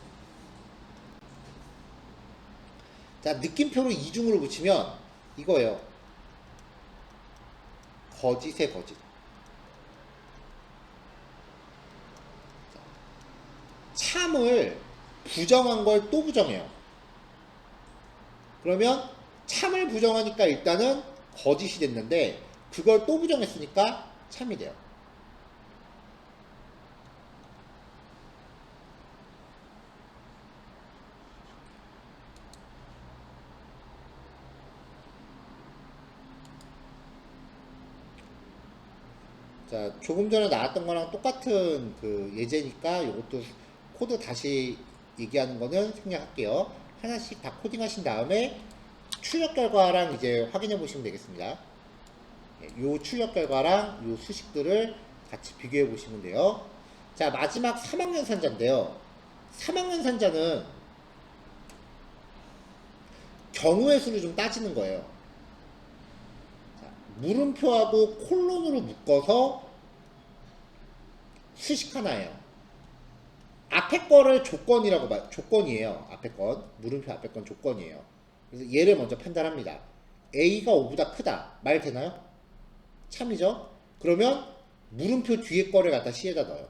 자, 느낌표로 이중으로 붙이면 이거예요. 거짓의 거짓. 참을 부정한 걸 또 부정해요. 그러면 참을 부정하니까 일단은 거짓이 됐는데 그걸 또 부정했으니까 참이 돼요. 자, 조금 전에 나왔던 거랑 똑같은 그 예제니까 이것도 코드 다시 얘기하는 거는 생략할게요. 하나씩 다 코딩하신 다음에 출력 결과랑 이제 확인해 보시면 되겠습니다. 요 출력 결과랑 요 수식들을 같이 비교해 보시면 돼요. 자, 마지막 3학년 산자인데요. 3학년 산자는 경우의 수를 좀 따지는 거예요. 물음표하고 콜론으로 묶어서 수식 하나예요. 앞에 거를 조건이에요. 앞에 건. 물음표 앞에 건 조건이에요. 그래서 얘를 먼저 판단합니다. A가 5보다 크다. 말 되나요? 참이죠? 그러면 물음표 뒤에 거를 갖다 C에다 넣어요.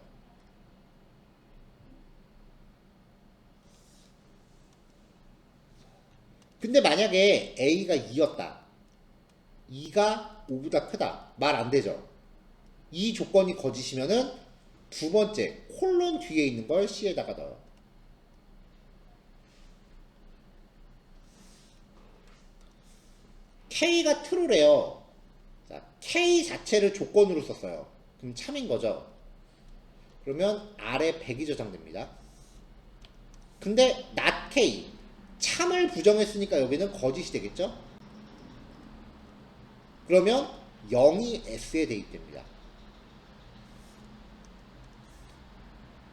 근데 만약에 A가 2였다. 2가 5보다 크다. 말 안 되죠? 이 조건이 거짓이면은 두 번째 콜론 뒤에 있는 걸 C에다가 넣어요. K가 true래요. 자, K 자체를 조건으로 썼어요. 그럼 참인 거죠. 그러면 아래 100이 저장됩니다. 근데 not K 참을 부정했으니까 여기는 거짓이 되겠죠? 그러면 0이 S에 대입됩니다.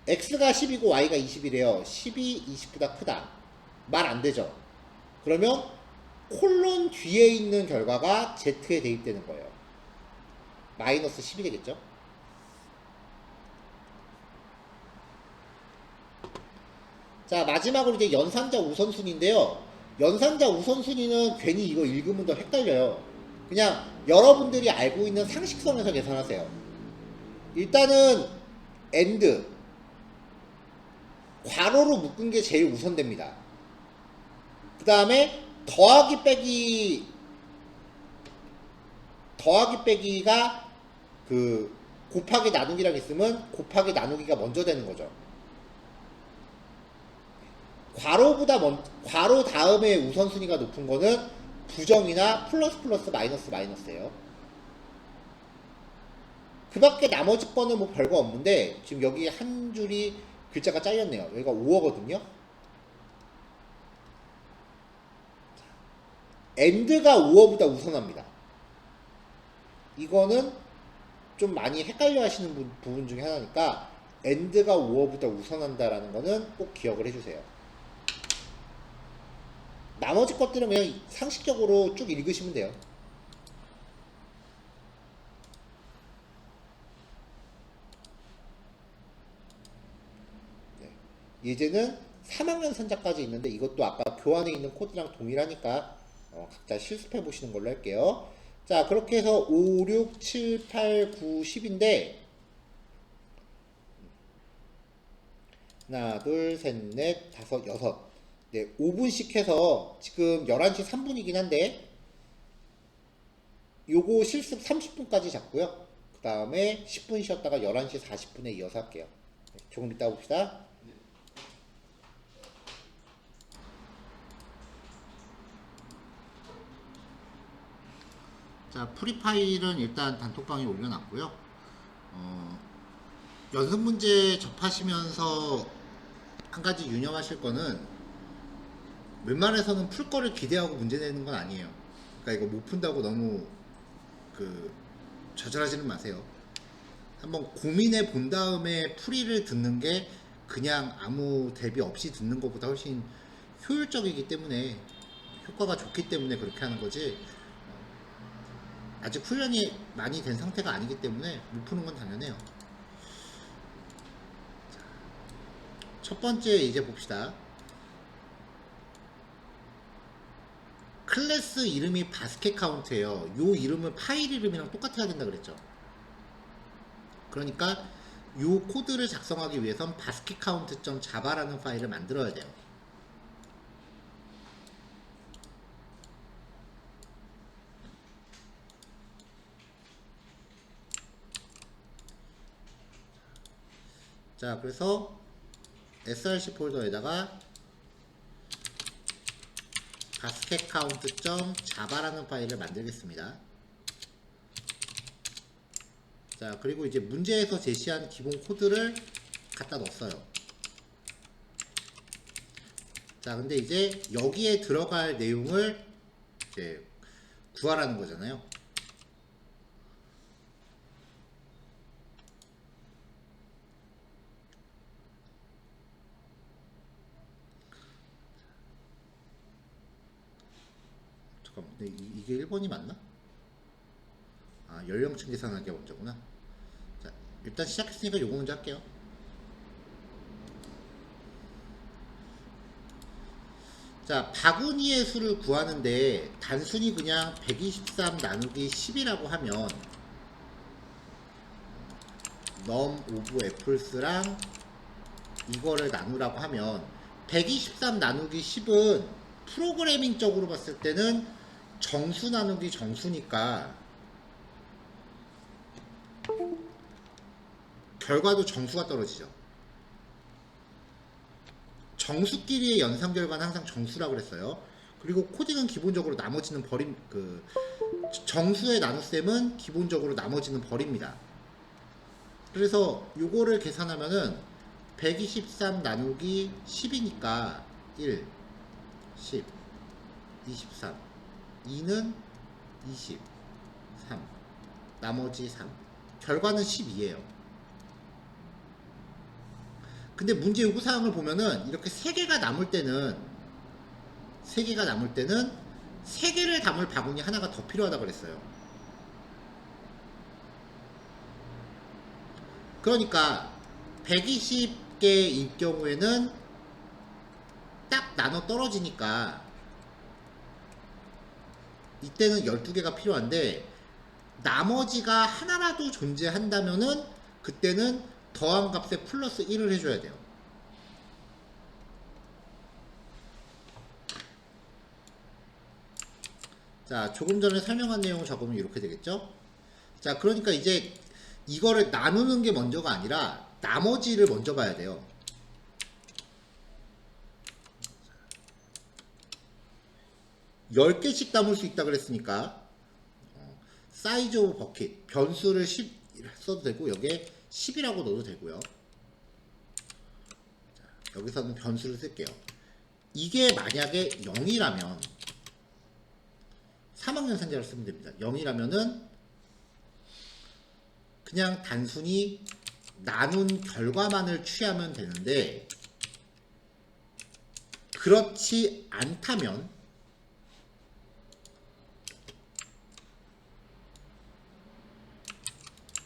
X가 10이고 Y가 20이래요. 10이 20보다 크다. 말 안 되죠? 그러면 콜론 뒤에 있는 결과가 Z에 대입되는 거예요. 마이너스 10이 되겠죠? 자, 마지막으로 이제 연산자 우선순위인데요. 연산자 우선순위는 괜히 이거 읽으면 더 헷갈려요. 그냥 여러분들이 알고 있는 상식선에서 계산하세요. 일단은 AND 괄호로 묶은 게 제일 우선됩니다. 그 다음에 더하기 빼기가 그 곱하기 나누기랑 있으면 곱하기 나누기가 먼저 되는 거죠. 괄호 다음에 우선순위가 높은 거는 부정이나 플러스 마이너스예요. 그 밖에 나머지 거는 뭐 별거 없는데 지금 여기 한 줄이 글자가 잘렸네요. 여기가 5어거든요. AND가 5어보다 우선합니다. 이거는 좀 많이 헷갈려 하시는 부분 중에 하나니까 AND가 5어보다 우선한다라는 거는 꼭 기억을 해주세요. 나머지 것들은 그냥 상식적으로 쭉 읽으시면 돼요. 네. 예제는 3학년 산자까지 있는데 이것도 아까 교환에 있는 코드랑 동일하니까 각자 실습해 보시는 걸로 할게요. 자, 그렇게 해서 5, 6, 7, 8, 9, 10인데 하나, 둘, 셋, 넷, 다섯, 여섯. 네, 5분씩 해서 지금 11시 3분이긴 한데 요거 실습 30분까지 잡고요. 그 다음에 10분 쉬었다가 11시 40분에 이어서 할게요. 조금 이따 봅시다. 자, 프리 파일은 일단 단톡방에 올려놨고요. 연습 문제 접하시면서 한 가지 유념하실 거는 웬만해서는 풀 거를 기대하고 문제 내는 건 아니에요. 그러니까 이거 못 푼다고 너무 좌절하지는 마세요. 한번 고민해 본 다음에 풀이를 듣는 게 그냥 아무 대비 없이 듣는 것보다 훨씬 효율적이기 때문에, 효과가 좋기 때문에 그렇게 하는 거지, 아직 훈련이 많이 된 상태가 아니기 때문에 못 푸는 건 당연해요. 첫 번째 이제 봅시다. 클래스 이름이 바스켓 카운트예요. 요 이름은 파일 이름이랑 똑같아야 된다 그랬죠. 그러니까 요 코드를 작성하기 위해선 바스켓 카운트.java라는 파일을 만들어야 돼요. 자, 그래서 src 폴더에다가 바스켓 카운트.java라는 파일을 만들겠습니다. 자, 그리고 이제 문제에서 제시한 기본 코드를 갖다 넣었어요. 자, 근데 이제 여기에 들어갈 내용을 이제 구하라는 거잖아요. 잠깐만, 근데 이게 1번이 맞나? 아, 연령층 계산하기가 먼저구나. 자, 일단 시작했으니까 요거 먼저 할게요. 자, 바구니의 수를 구하는데 단순히 그냥 123 나누기 10이라고 하면 num of apples랑 이거를 나누라고 하면 123 나누기 10은 프로그래밍적으로 봤을 때는 정수 나누기 정수니까 결과도 정수가 떨어지죠. 정수끼리의 연산 결과는 항상 정수라고 그랬어요. 그리고 코딩은 기본적으로 나머지는 정수의 나눗셈은 기본적으로 나머지는 버립니다. 그래서 요거를 계산하면은 123 나누기 10이니까 1, 10, 23, 2는 20, 3, 나머지 3. 결과는 12예요. 근데 문제 요구사항을 보면은 이렇게 3개가 남을 때는 3개를 담을 바구니 하나가 더 필요하다 그랬어요. 그러니까 120개일 경우에는 딱 나눠 떨어지니까 이때는 12개가 필요한데, 나머지가 하나라도 존재한다면은 그때는 더한 값에 플러스 1을 해줘야 돼요. 자, 조금 전에 설명한 내용을 적으면 이렇게 되겠죠? 자, 그러니까 이제 이거를 나누는 게 먼저가 아니라 나머지를 먼저 봐야 돼요. (10개씩) 담을 수 있다 그랬으니까 사이즈 오브 버킷 변수를 10 써도 되고 여기에 10이라고 넣어도 되고요. 자, 여기서는 변수를 쓸게요. 이게 만약에 0이라면 3학년 산자를 쓰면 됩니다. 0이라면은 그냥 단순히 나눈 결과만을 취하면 되는데, 그렇지 않다면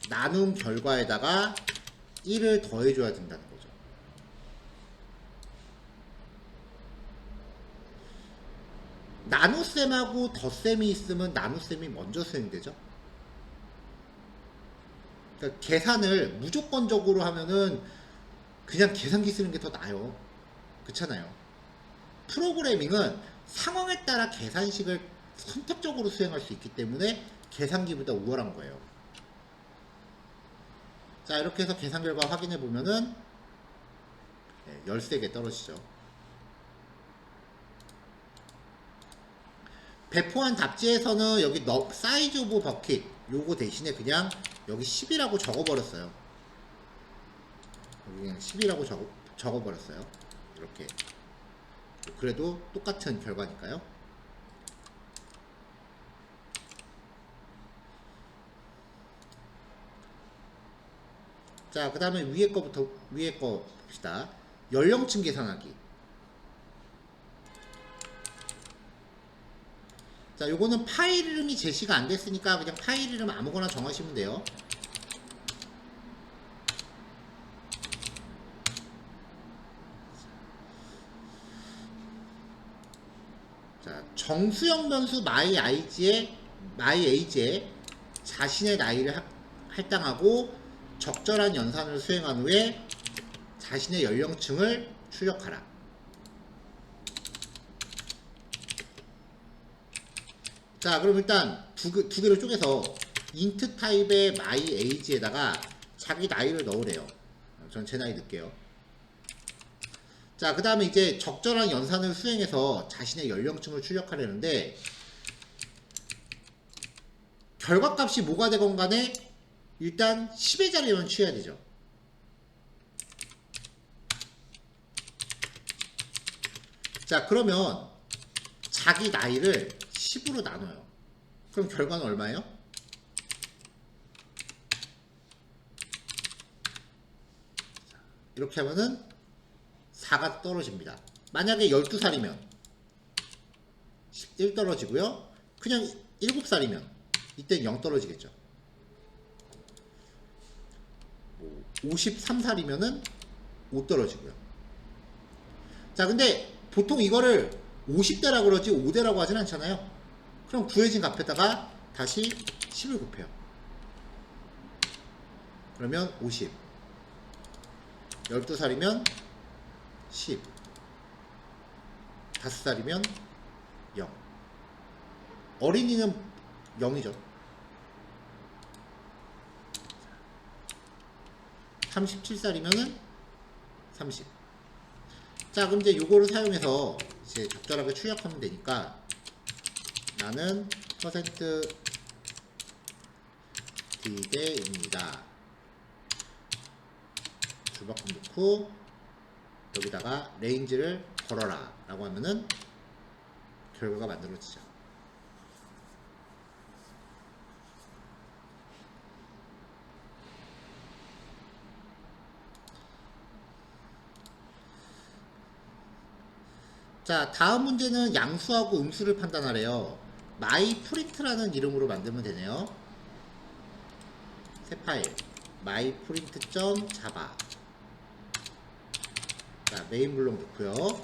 나눔 결과에다가 1을 더해줘야 된다는 거죠. 나눗셈하고 덧셈이 있으면 나눗셈이 먼저 수행되죠. 그러니까 계산을 무조건적으로 하면은 그냥 계산기 쓰는 게 더 나아요. 그렇잖아요. 프로그래밍은 상황에 따라 계산식을 선택적으로 수행할 수 있기 때문에 계산기보다 우월한 거예요. 자, 이렇게 해서 계산 결과 확인해 보면은 13개 떨어지죠. 배포한 답지에서는 여기 사이즈 오브 버킷 요거 대신에 그냥 여기 10이라고 적어버렸어요. 여기 그냥 10이라고 적어버렸어요. 이렇게. 그래도 똑같은 결과니까요. 자, 그 다음에 위에 거 봅시다. 연령층 계산하기. 자, 요거는 파일 이름이 제시가 안 됐으니까 그냥 파일 이름 아무거나 정하시면 돼요. 자, 정수형 변수 myAge에 자신의 나이를 할당하고 적절한 연산을 수행한 후에 자신의 연령층을 출력하라. 자, 그럼 일단 두 개로 쪼개서 int 타입의 myAge에다가 자기 나이를 넣으래요. 전 제 나이 넣을게요. 자, 그 다음에 이제 적절한 연산을 수행해서 자신의 연령층을 출력하려는데, 결과값이 뭐가 되건 간에 일단 10의 자리만 취해야 되죠. 자, 그러면 자기 나이를 10으로 나눠요. 그럼 결과는 얼마예요? 이렇게 하면은 4가 떨어집니다. 만약에 12살이면 1 떨어지고요. 그냥 7살이면 이때는 0 떨어지겠죠. 53살이면은 5 떨어지고요. 자, 근데 보통 이거를 50대라고 그러지 5대라고 하진 않잖아요. 그럼 구해진 값에다가 다시 10을 곱해요. 그러면 50. 12살이면 10. 5살이면 0. 어린이는 0이죠. 37살이면은 30. 자, 그럼 이제 요거를 사용해서 이제 적절하게 출력하면 되니까, 나는 %d대입니다. 주박금 넣고 여기다가 레인지를 걸어라 라고 하면은 결과가 만들어지죠. 자, 다음 문제는 양수하고 음수를 판단하래요. myprint라는 이름으로 만들면 되네요. 새 파일 myprint.java. 자, 메인 블록 넣고요.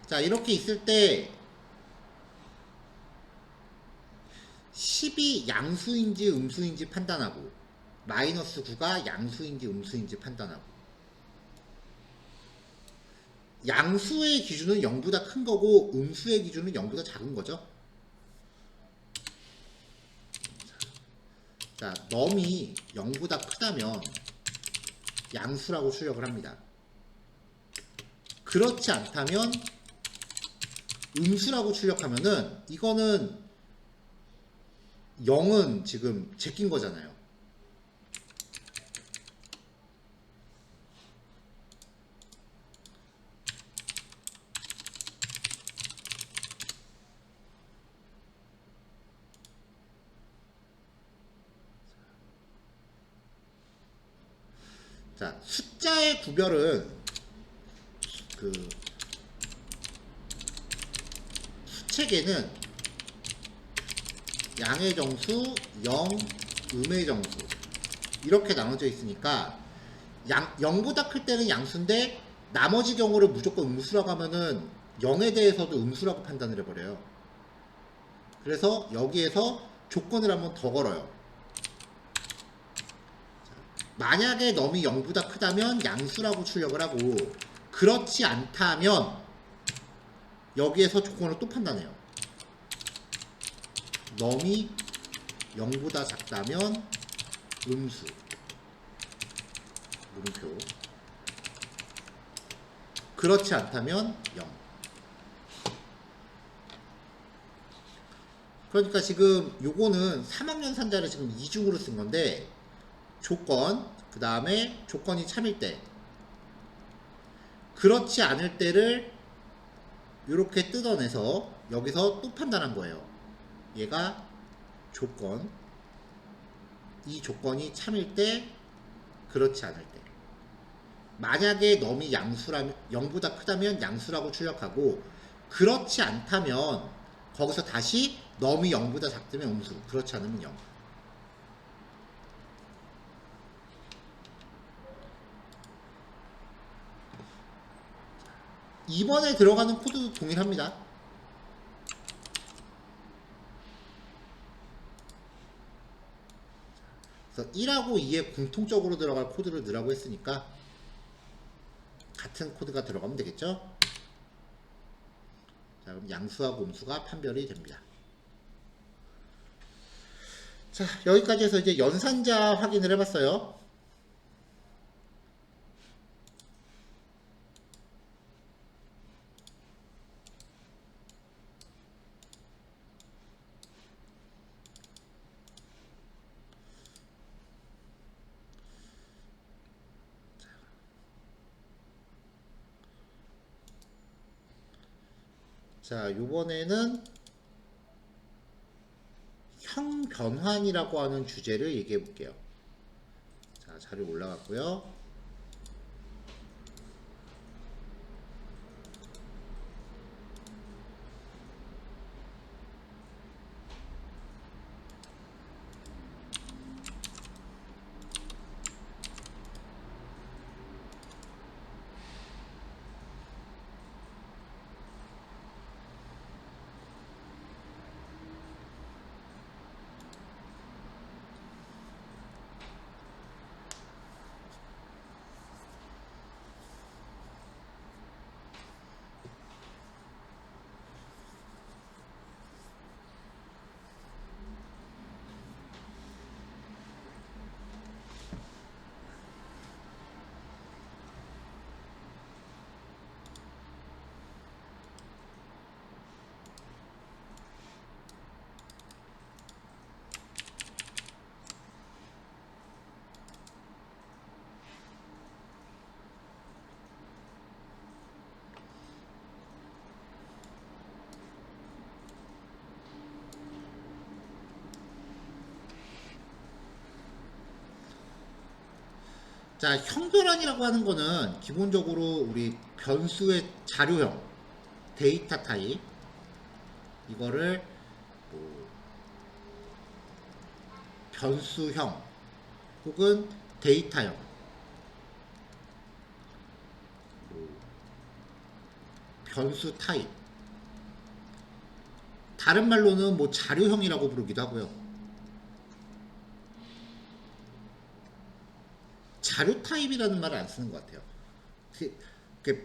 자, 이렇게 있을 때 10이 양수인지 음수인지 판단하고, 마이너스 9가 양수인지 음수인지 판단하고, 양수의 기준은 0보다 큰 거고 음수의 기준은 0보다 작은 거죠. 자, 넘이 0보다 크다면 양수라고 출력을 합니다. 그렇지 않다면 음수라고 출력하면은 이거는 0은 지금 제낀 거잖아요. 자, 숫자의 구별은 그 수책에는 양의 정수, 0, 음의 정수 이렇게 나눠져 있으니까 0보다 클 때는 양수인데 나머지 경우를 무조건 음수라고 하면은 0에 대해서도 음수라고 판단을 해버려요. 그래서 여기에서 조건을 한번 더 걸어요. 만약에 넘이 0보다 크다면 양수라고 출력을 하고, 그렇지 않다면 여기에서 조건을 또 판단해요. 넘이 0보다 작다면 음수 물음표, 그렇지 않다면 0. 그러니까 지금 요거는 3학년 산자를 지금 이중으로 쓴 건데, 조건, 그 다음에 조건이 참일 때, 그렇지 않을 때를 이렇게 뜯어내서 여기서 또 판단한 거예요. 얘가 조건, 이 조건이 참일 때, 그렇지 않을 때. 만약에 넘이 양수라면, 0보다 크다면 양수라고 출력하고, 그렇지 않다면 거기서 다시 넘이 0보다 작다면 음수, 그렇지 않으면 0. 이번에 들어가는 코드도 동일합니다. 그래서 1하고 2에 공통적으로 들어갈 코드를 넣으라고 했으니까 같은 코드가 들어가면 되겠죠. 자, 그럼 양수하고 음수가 판별이 됩니다. 자, 여기까지 해서 이제 연산자 확인을 해봤어요. 자, 요번에는 형변환이라고 하는 주제를 얘기해 볼게요. 자, 자료 올라갔고요. 자, 형변환이라고 하는 거는 기본적으로 우리 변수의 자료형, 데이터 타입, 이거를 뭐 변수형 혹은 데이터형, 뭐 변수 타입, 다른 말로는 뭐 자료형이라고 부르기도 하고요. 자료 타입이라는 말을 안 쓰는 것 같아요.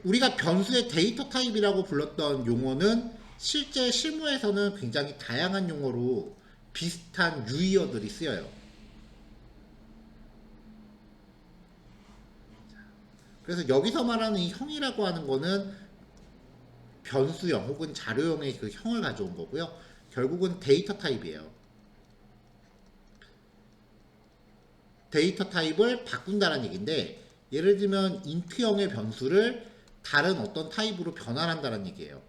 우리가 변수의 데이터 타입이라고 불렀던 용어는 실제 실무에서는 굉장히 다양한 용어로 비슷한 유의어들이 쓰여요. 그래서 여기서 말하는 이 형이라고 하는 거는 변수형 혹은 자료형의 그 형을 가져온 거고요. 결국은 데이터 타입이에요. 데이터 타입을 바꾼다는 얘기인데, 예를 들면 인트형의 변수를 다른 어떤 타입으로 변환한다는 얘기예요.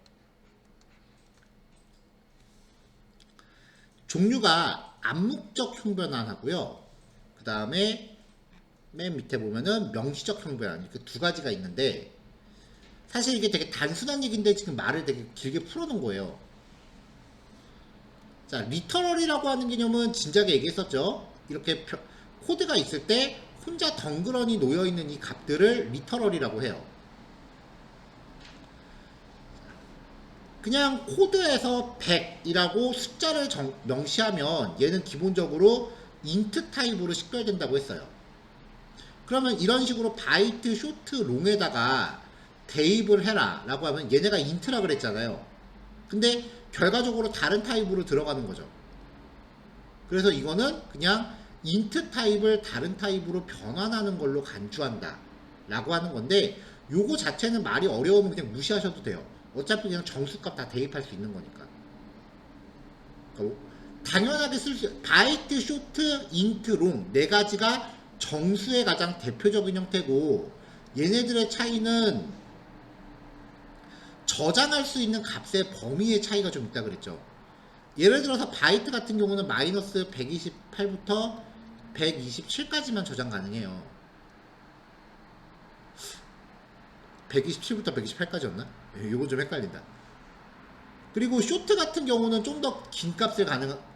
종류가 암묵적 형변환하고요. 그 다음에 맨 밑에 보면은 명시적 형변환, 그 두 가지가 있는데, 사실 이게 되게 단순한 얘기인데 지금 말을 되게 길게 풀어놓은 거예요. 자, 리터럴이라고 하는 개념은 진작에 얘기했었죠. 이렇게 코드가 있을 때 혼자 덩그러니 놓여있는 이 값들을 리터럴이라고 해요. 그냥 코드에서 100이라고 숫자를 명시하면 얘는 기본적으로 인트 타입으로 식별된다고 했어요. 그러면 이런 식으로 바이트, 쇼트, 롱에다가 대입을 해라 라고 하면 얘네가 인트라 그랬잖아요. 근데 결과적으로 다른 타입으로 들어가는 거죠. 그래서 이거는 그냥 int 타입을 다른 타입으로 변환하는 걸로 간주한다 라고 하는 건데, 요거 자체는 말이 어려우면 그냥 무시하셔도 돼요. 어차피 그냥 정수값 다 대입할 수 있는 거니까. 당연하게 쓸 수, 바이트, 쇼트, 인트, 롱 네 가지가 정수의 가장 대표적인 형태고, 얘네들의 차이는 저장할 수 있는 값의 범위의 차이가 좀 있다 그랬죠. 예를 들어서 바이트 같은 경우는 마이너스 128부터 127까지만 저장 가능해요. 127부터 128까지였나? 이거 좀 헷갈린다. 그리고 쇼트 같은 경우는 좀 더 긴 값을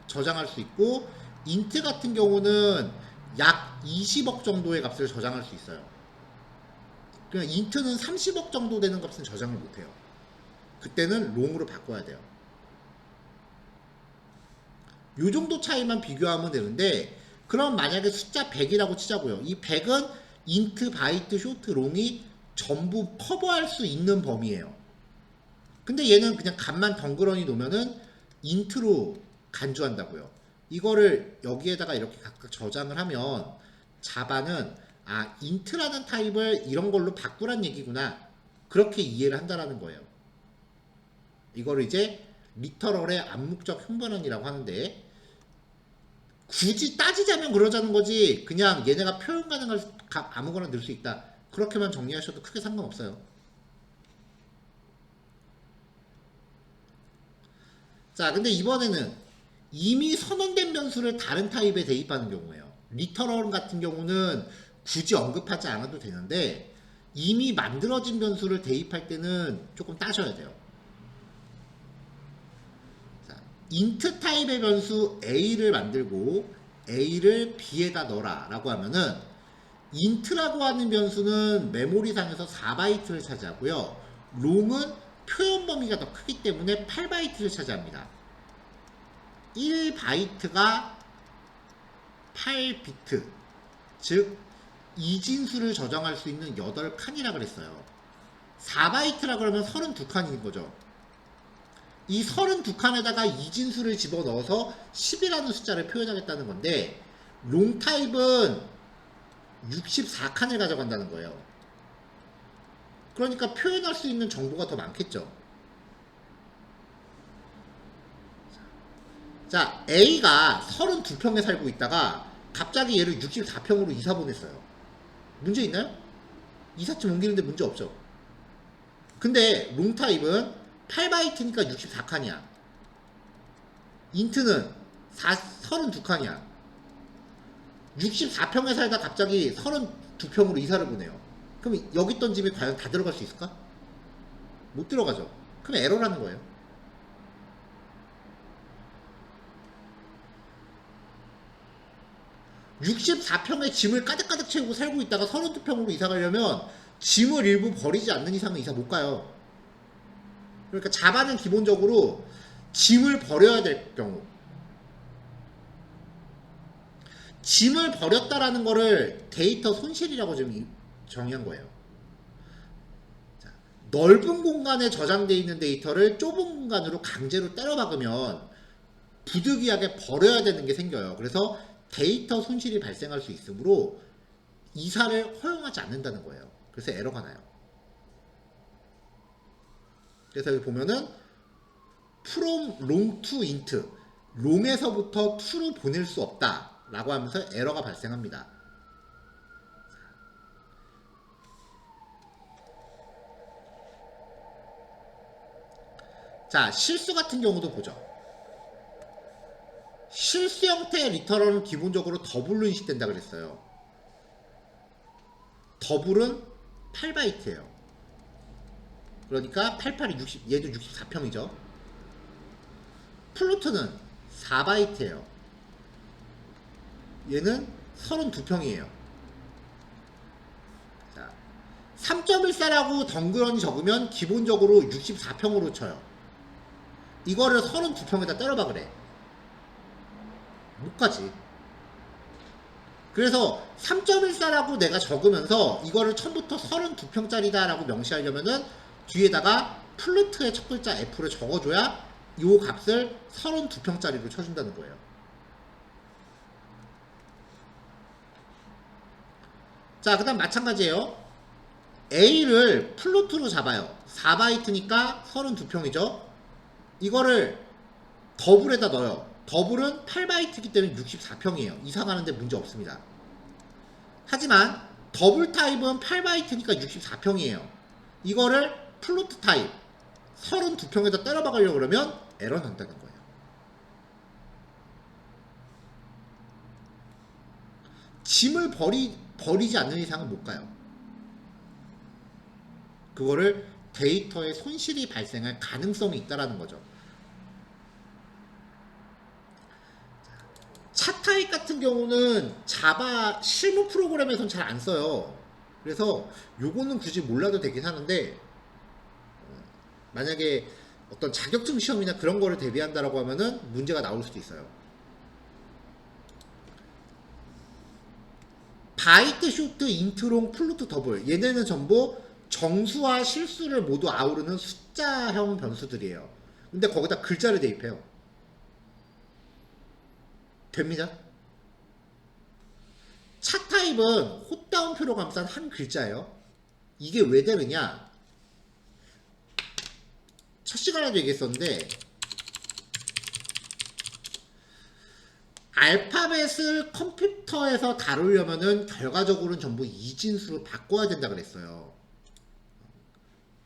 저장할 수 있고, 인트 같은 경우는 약 20억 정도의 값을 저장할 수 있어요. 그냥 인트는 30억 정도 되는 값은 저장을 못해요. 그때는 롱으로 바꿔야 돼요. 요 정도 차이만 비교하면 되는데, 그럼 만약에 숫자 100이라고 치자고요. 이 100은 인트, 바이트, 쇼트, 롱이 전부 커버할 수 있는 범위예요. 근데 얘는 그냥 값만 덩그러니 놓으면은 인트로 간주한다고요. 이거를 여기에다가 이렇게 각각 저장을 하면 자바는 아, 인트라는 타입을 이런 걸로 바꾸란 얘기구나, 그렇게 이해를 한다라는 거예요. 이거를 이제 리터럴의 암묵적 형변환이라고 하는데, 굳이 따지자면 그러자는 거지, 그냥 얘네가 표현 가능한 값 아무거나 넣을 수 있다, 그렇게만 정리하셔도 크게 상관없어요. 자, 근데 이번에는 이미 선언된 변수를 다른 타입에 대입하는 경우예요. 리터럴 같은 경우는 굳이 언급하지 않아도 되는데, 이미 만들어진 변수를 대입할 때는 조금 따져야 돼요. 자, int 타입의 변수 a를 만들고 a를 b에다 넣어라 라고 하면은, int라고 하는 변수는 메모리상에서 4바이트를 차지하고요, 롱은 표현 범위가 더 크기 때문에 8바이트를 차지합니다. 1바이트가 8비트, 즉 이진수를 저장할 수 있는 8칸이라 그랬어요. 4바이트라 그러면 32칸인 거죠. 이 32칸에다가 이진수를 집어넣어서 10이라는 숫자를 표현하겠다는 건데, 롱 타입은 64칸을 가져간다는 거예요. 그러니까 표현할 수 있는 정보가 더 많겠죠. 자, A가 32평에 살고 있다가 갑자기 얘를 64평으로 이사 보냈어요. 문제 있나요? 이삿짐 옮기는데 문제 없죠. 근데 롱 타입은 8바이트니까 64칸이야. 인트는 32칸이야. 64평에 살다 갑자기 32평으로 이사를 보내요. 그럼 여기 있던 집에 과연 다 들어갈 수 있을까? 못 들어가죠. 그럼 에러라는 거예요. (64평에) 짐을 가득가득 채우고 살고 있다가 32평으로 이사 가려면 짐을 일부 버리지 않는 이상은 이사 못 가요. 그러니까 자바는 기본적으로 짐을 버려야 될 경우, 짐을 버렸다라는 거를 데이터 손실이라고 지금 정의한 거예요. 자, 넓은 공간에 저장되어 있는 데이터를 좁은 공간으로 강제로 때려 박으면 부득이하게 버려야 되는 게 생겨요. 그래서 데이터 손실이 발생할 수 있으므로 이사를 허용하지 않는다는 거예요. 그래서 에러가 나요. 그래서 여기 보면은 from long to int, 롱에서부터 to로 보낼 수 없다 라고 하면서 에러가 발생합니다. 자, 실수 같은 경우도 보죠. 실수 형태의 리터럴은 기본적으로 더블로 인식된다 그랬어요. 더블은 8바이트예요. 그러니까 88이 60, 얘도 64평이죠. 플루트는 4바이트예요. 얘는 32평이에요. 자, 3.14라고 덩그러니 적으면 기본적으로 64평으로 쳐요. 이거를 32평에다 때려봐 그래. 못 가지. 그래서 3.14라고 내가 적으면서 이거를 처음부터 32평짜리다 라고 명시하려면은 뒤에다가 플루트의 첫 글자 F를 적어줘야 이 값을 32평짜리로 쳐준다는 거예요. 자, 그 다음 마찬가지예요. A를 플로트로 잡아요. 4바이트니까 32평이죠. 이거를 더블에다 넣어요. 더블은 8바이트이기 때문에 64평이에요. 이사가는데 문제 없습니다. 하지만 더블 타입은 8바이트니까 64평이에요. 이거를 플로트 타입 32평에다 때려 박으려고 그러면 에러 난다는 거예요. 짐을 버리지 않는 이상은 못 가요. 그거를 데이터에 손실이 발생할 가능성이 있다라는 거죠. 차 타입 같은 경우는 자바 실무 프로그램에선 잘 안 써요. 그래서 요거는 굳이 몰라도 되긴 하는데, 만약에 어떤 자격증 시험이나 그런 거를 대비한다라고 하면은 문제가 나올 수도 있어요. 바이트, 쇼트, 인트롱, 플루트, 더블, 얘네는 전부 정수와 실수를 모두 아우르는 숫자형 변수들이에요. 근데 거기다 글자를 대입해요. 됩니다. 차 타입은 헛다운표로 감싼 한 글자예요. 이게 왜 되느냐? 첫 시간에도 얘기했었는데, 알파벳을 컴퓨터에서 다루려면은 결과적으로는 전부 이진수로 바꿔야 된다 그랬어요.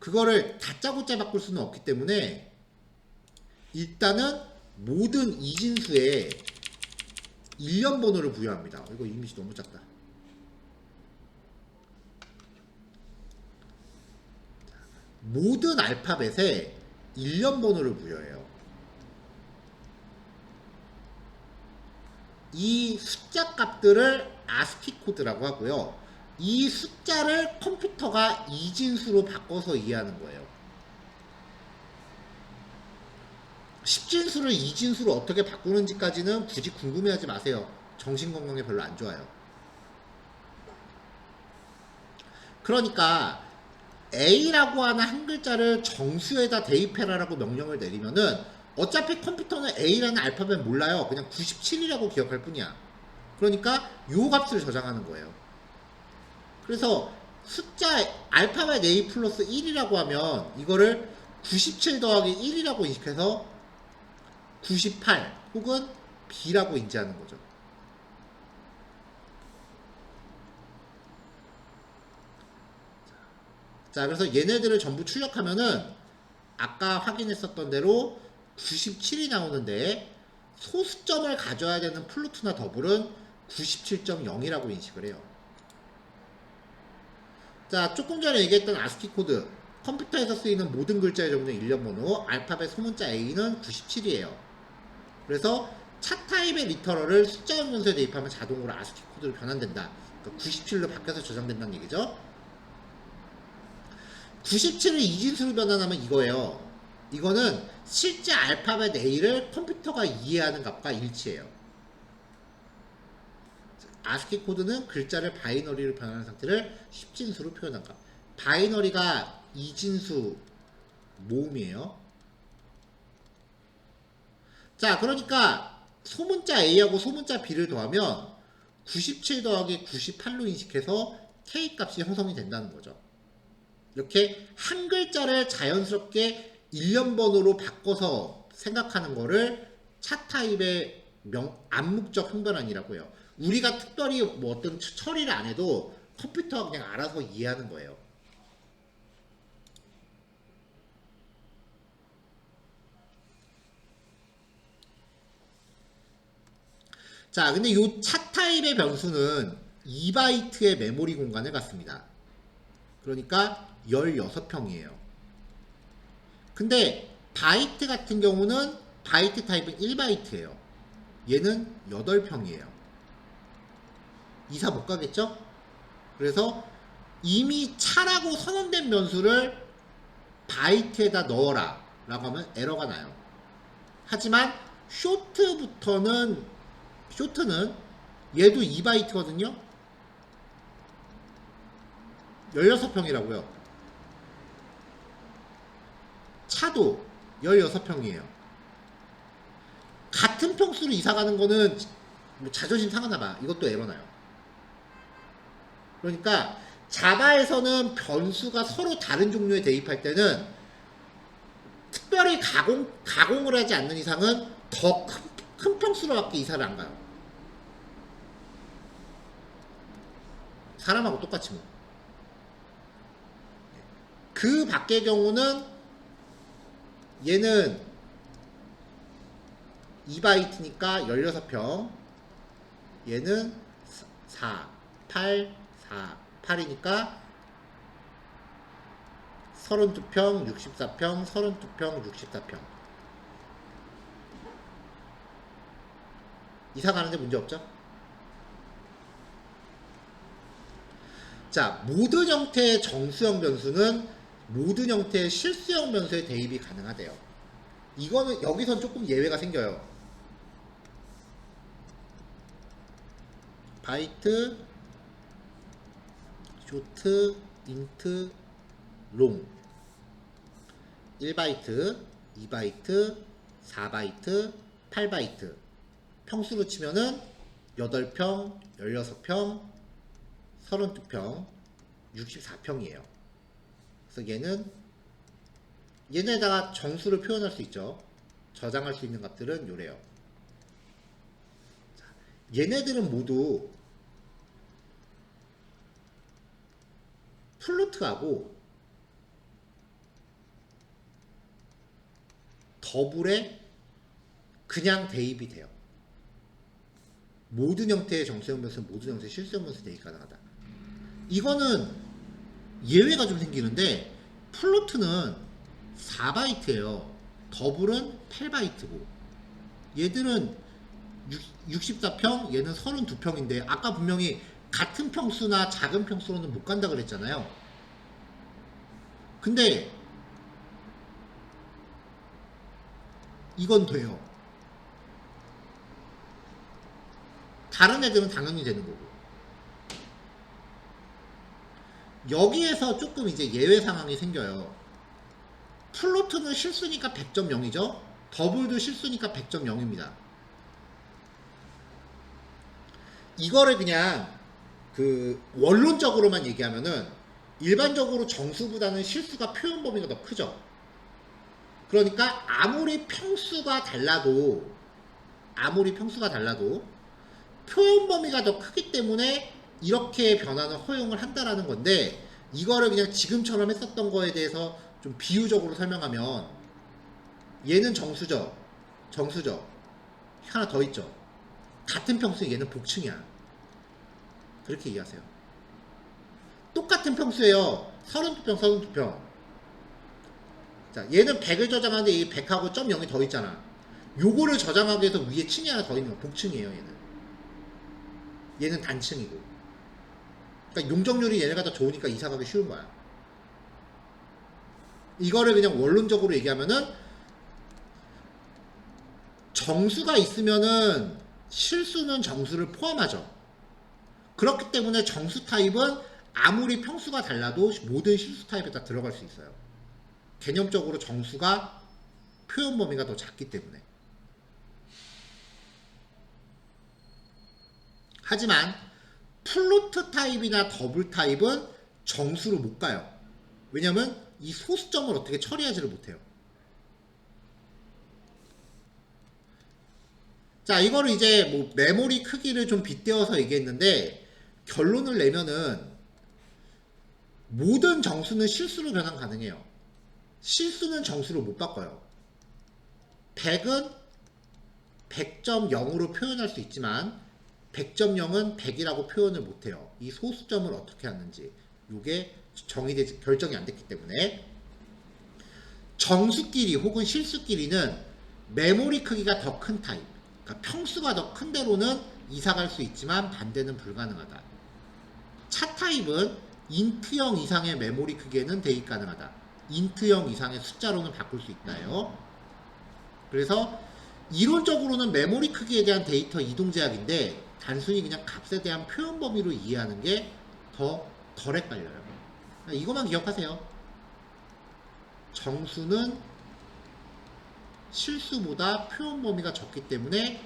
그거를 다짜고짜 바꿀 수는 없기 때문에 일단은 모든 이진수에 일련 번호를 부여합니다. 이거 이미지 너무 작다. 모든 알파벳에 일련 번호를 부여해요. 이 숫자 값들을 아스키 코드라고 하고요. 이 숫자를 컴퓨터가 이진수로 바꿔서 이해하는 거예요. 10진수를 이진수로 어떻게 바꾸는지까지는 굳이 궁금해하지 마세요. 정신건강에 별로 안 좋아요. 그러니까 A라고 하는 한 글자를 정수에다 대입해라라고 명령을 내리면은 어차피 컴퓨터는 A라는 알파벳 몰라요. 그냥 97이라고 기억할 뿐이야. 그러니까 요 값을 저장하는 거예요. 그래서 숫자 알파벳 A 플러스 1이라고 하면 이거를 97 더하기 1이라고 인식해서 98 혹은 B라고 인지하는 거죠. 자, 그래서 얘네들을 전부 출력하면은 아까 확인했었던 대로 97이 나오는데 소수점을 가져야 되는 플루트나 더블은 97.0이라고 인식을 해요. 자, 조금 전에 얘기했던 아스키 코드, 컴퓨터에서 쓰이는 모든 글자의 정도는 일련 번호, 알파벳 소문자 A는 97이에요. 그래서 차 타입의 리터럴을 숫자형 변수에 대입하면 자동으로 아스키 코드로 변환된다. 그러니까 97로 바뀌어서 저장된다는 얘기죠. 97을 이진수로 변환하면 이거예요. 이거는 실제 알파벳 A를 컴퓨터가 이해하는 값과 일치해요. 아스키 코드는 글자를 바이너리로 변환하는 상태를 10진수로 표현한 값. 바이너리가 이진수 모음이에요. 자, 그러니까 소문자 A하고 소문자 B를 더하면 97 더하기 98로 인식해서 K 값이 형성이 된다는 거죠. 이렇게 한 글자를 자연스럽게 일련 번호로 바꿔서 생각하는 거를 차 타입의 암묵적 형변환이라고 해요. 우리가 특별히 뭐 어떤 처리를 안 해도 컴퓨터가 그냥 알아서 이해하는 거예요. 자, 근데 이 차 타입의 변수는 2바이트의 메모리 공간을 갖습니다. 그러니까 16평이에요. 근데 바이트 같은 경우는 바이트 타입은 1바이트예요. 얘는 8평이에요. 이사 못 가겠죠? 그래서 이미 차라고 선언된 변수를 바이트에다 넣어라 라고 하면 에러가 나요. 하지만 쇼트는 얘도 2바이트거든요. 16평이라고요. 차도 16평이에요. 같은 평수로 이사가는 거는 뭐 자존심 상하나봐. 이것도 에러나요. 그러니까 자바에서는 변수가 서로 다른 종류에 대입할 때는 특별히 가공을 하지 않는 이상은 더 큰 평수로밖에 이사를 안 가요. 사람하고 똑같이 뭐. 그 밖의 경우는 얘는 2바이트니까 16평, 얘는 4, 8, 4, 8이니까 32평, 64평, 32평, 64평. 이사 가는데 문제 없죠? 자, 모든 형태의 정수형 변수는 모든 형태의 실수형 변수에 대입이 가능하대요. 이거는 여기선 조금 예외가 생겨요. 바이트, 쇼트, 인트, 롱 1바이트, 2바이트, 4바이트, 8바이트 평수로 치면은 8평, 16평, 32평, 64평이에요. 그래서 얘네다가 정수를 표현할 수 있죠. 저장할 수 있는 값들은 요래요. 얘네들은 모두 플로트하고 더블에 그냥 대입이 돼요. 모든 형태의 정수형 변수는 모든 형태의 실수형 변수 대입 가능하다. 이거는 예외가 좀 생기는데 플로트는 4바이트예요. 더블은 8바이트고 얘들은 64평, 얘는 32평인데 아까 분명히 같은 평수나 작은 평수로는 못 간다 그랬잖아요. 근데 이건 돼요. 다른 애들은 당연히 되는 거고. 여기에서 조금 이제 예외 상황이 생겨요. 플로트는 실수니까 100점 0이죠. 더블도 실수니까 100점 0입니다. 이거를 그냥 그 원론적으로만 얘기하면은 일반적으로 정수보다는 실수가 표현 범위가 더 크죠. 그러니까 아무리 평수가 달라도 표현 범위가 더 크기 때문에 이렇게 변화는 허용을 한다라는 건데, 이거를 그냥 지금처럼 했었던 거에 대해서 좀 비유적으로 설명하면 얘는 정수죠. 하나 더 있죠. 같은 평수에 얘는 복층이야. 그렇게 얘기하세요. 똑같은 평수예요. 32평. 자, 얘는 100을 저장하는데 이 100하고 점 0이 더 있잖아. 요거를 저장하기 위해서 위에 층이 하나 더 있는 거 복층이에요. 얘는 단층이고. 그러니까 용적률이 얘네가 더 좋으니까 이사 가기 쉬운 거야. 이거를 그냥 원론적으로 얘기하면은 정수가 있으면은 실수는 정수를 포함하죠. 그렇기 때문에 정수 타입은 아무리 평수가 달라도 모든 실수 타입에 다 들어갈 수 있어요. 개념적으로 정수가 표현 범위가 더 작기 때문에. 하지만 플로트 타입이나 더블 타입은 정수로 못 가요. 왜냐면 이 소수점을 어떻게 처리하지를 못해요. 자, 이거를 이제 뭐 메모리 크기를 좀 빗대어서 얘기했는데, 결론을 내면은 모든 정수는 실수로 변환 가능해요. 실수는 정수로 못 바꿔요. 100은 100.0으로 표현할 수 있지만 100.0은 100이라고 표현을 못해요. 이 소수점을 어떻게 하는지 이게 결정이 안 됐기 때문에. 정수끼리 혹은 실수끼리는 메모리 크기가 더 큰 타입, 그러니까 평수가 더 큰 데로는 이사갈 수 있지만 반대는 불가능하다. 차 타입은 인트형 이상의 메모리 크기에는 대입 가능하다. 인트형 이상의 숫자로는 바꿀 수 있다요. 그래서 이론적으로는 메모리 크기에 대한 데이터 이동 제약인데 단순히 그냥 값에 대한 표현 범위로 이해하는 게 덜 헷갈려요. 이것만 기억하세요. 정수는 실수보다 표현 범위가 적기 때문에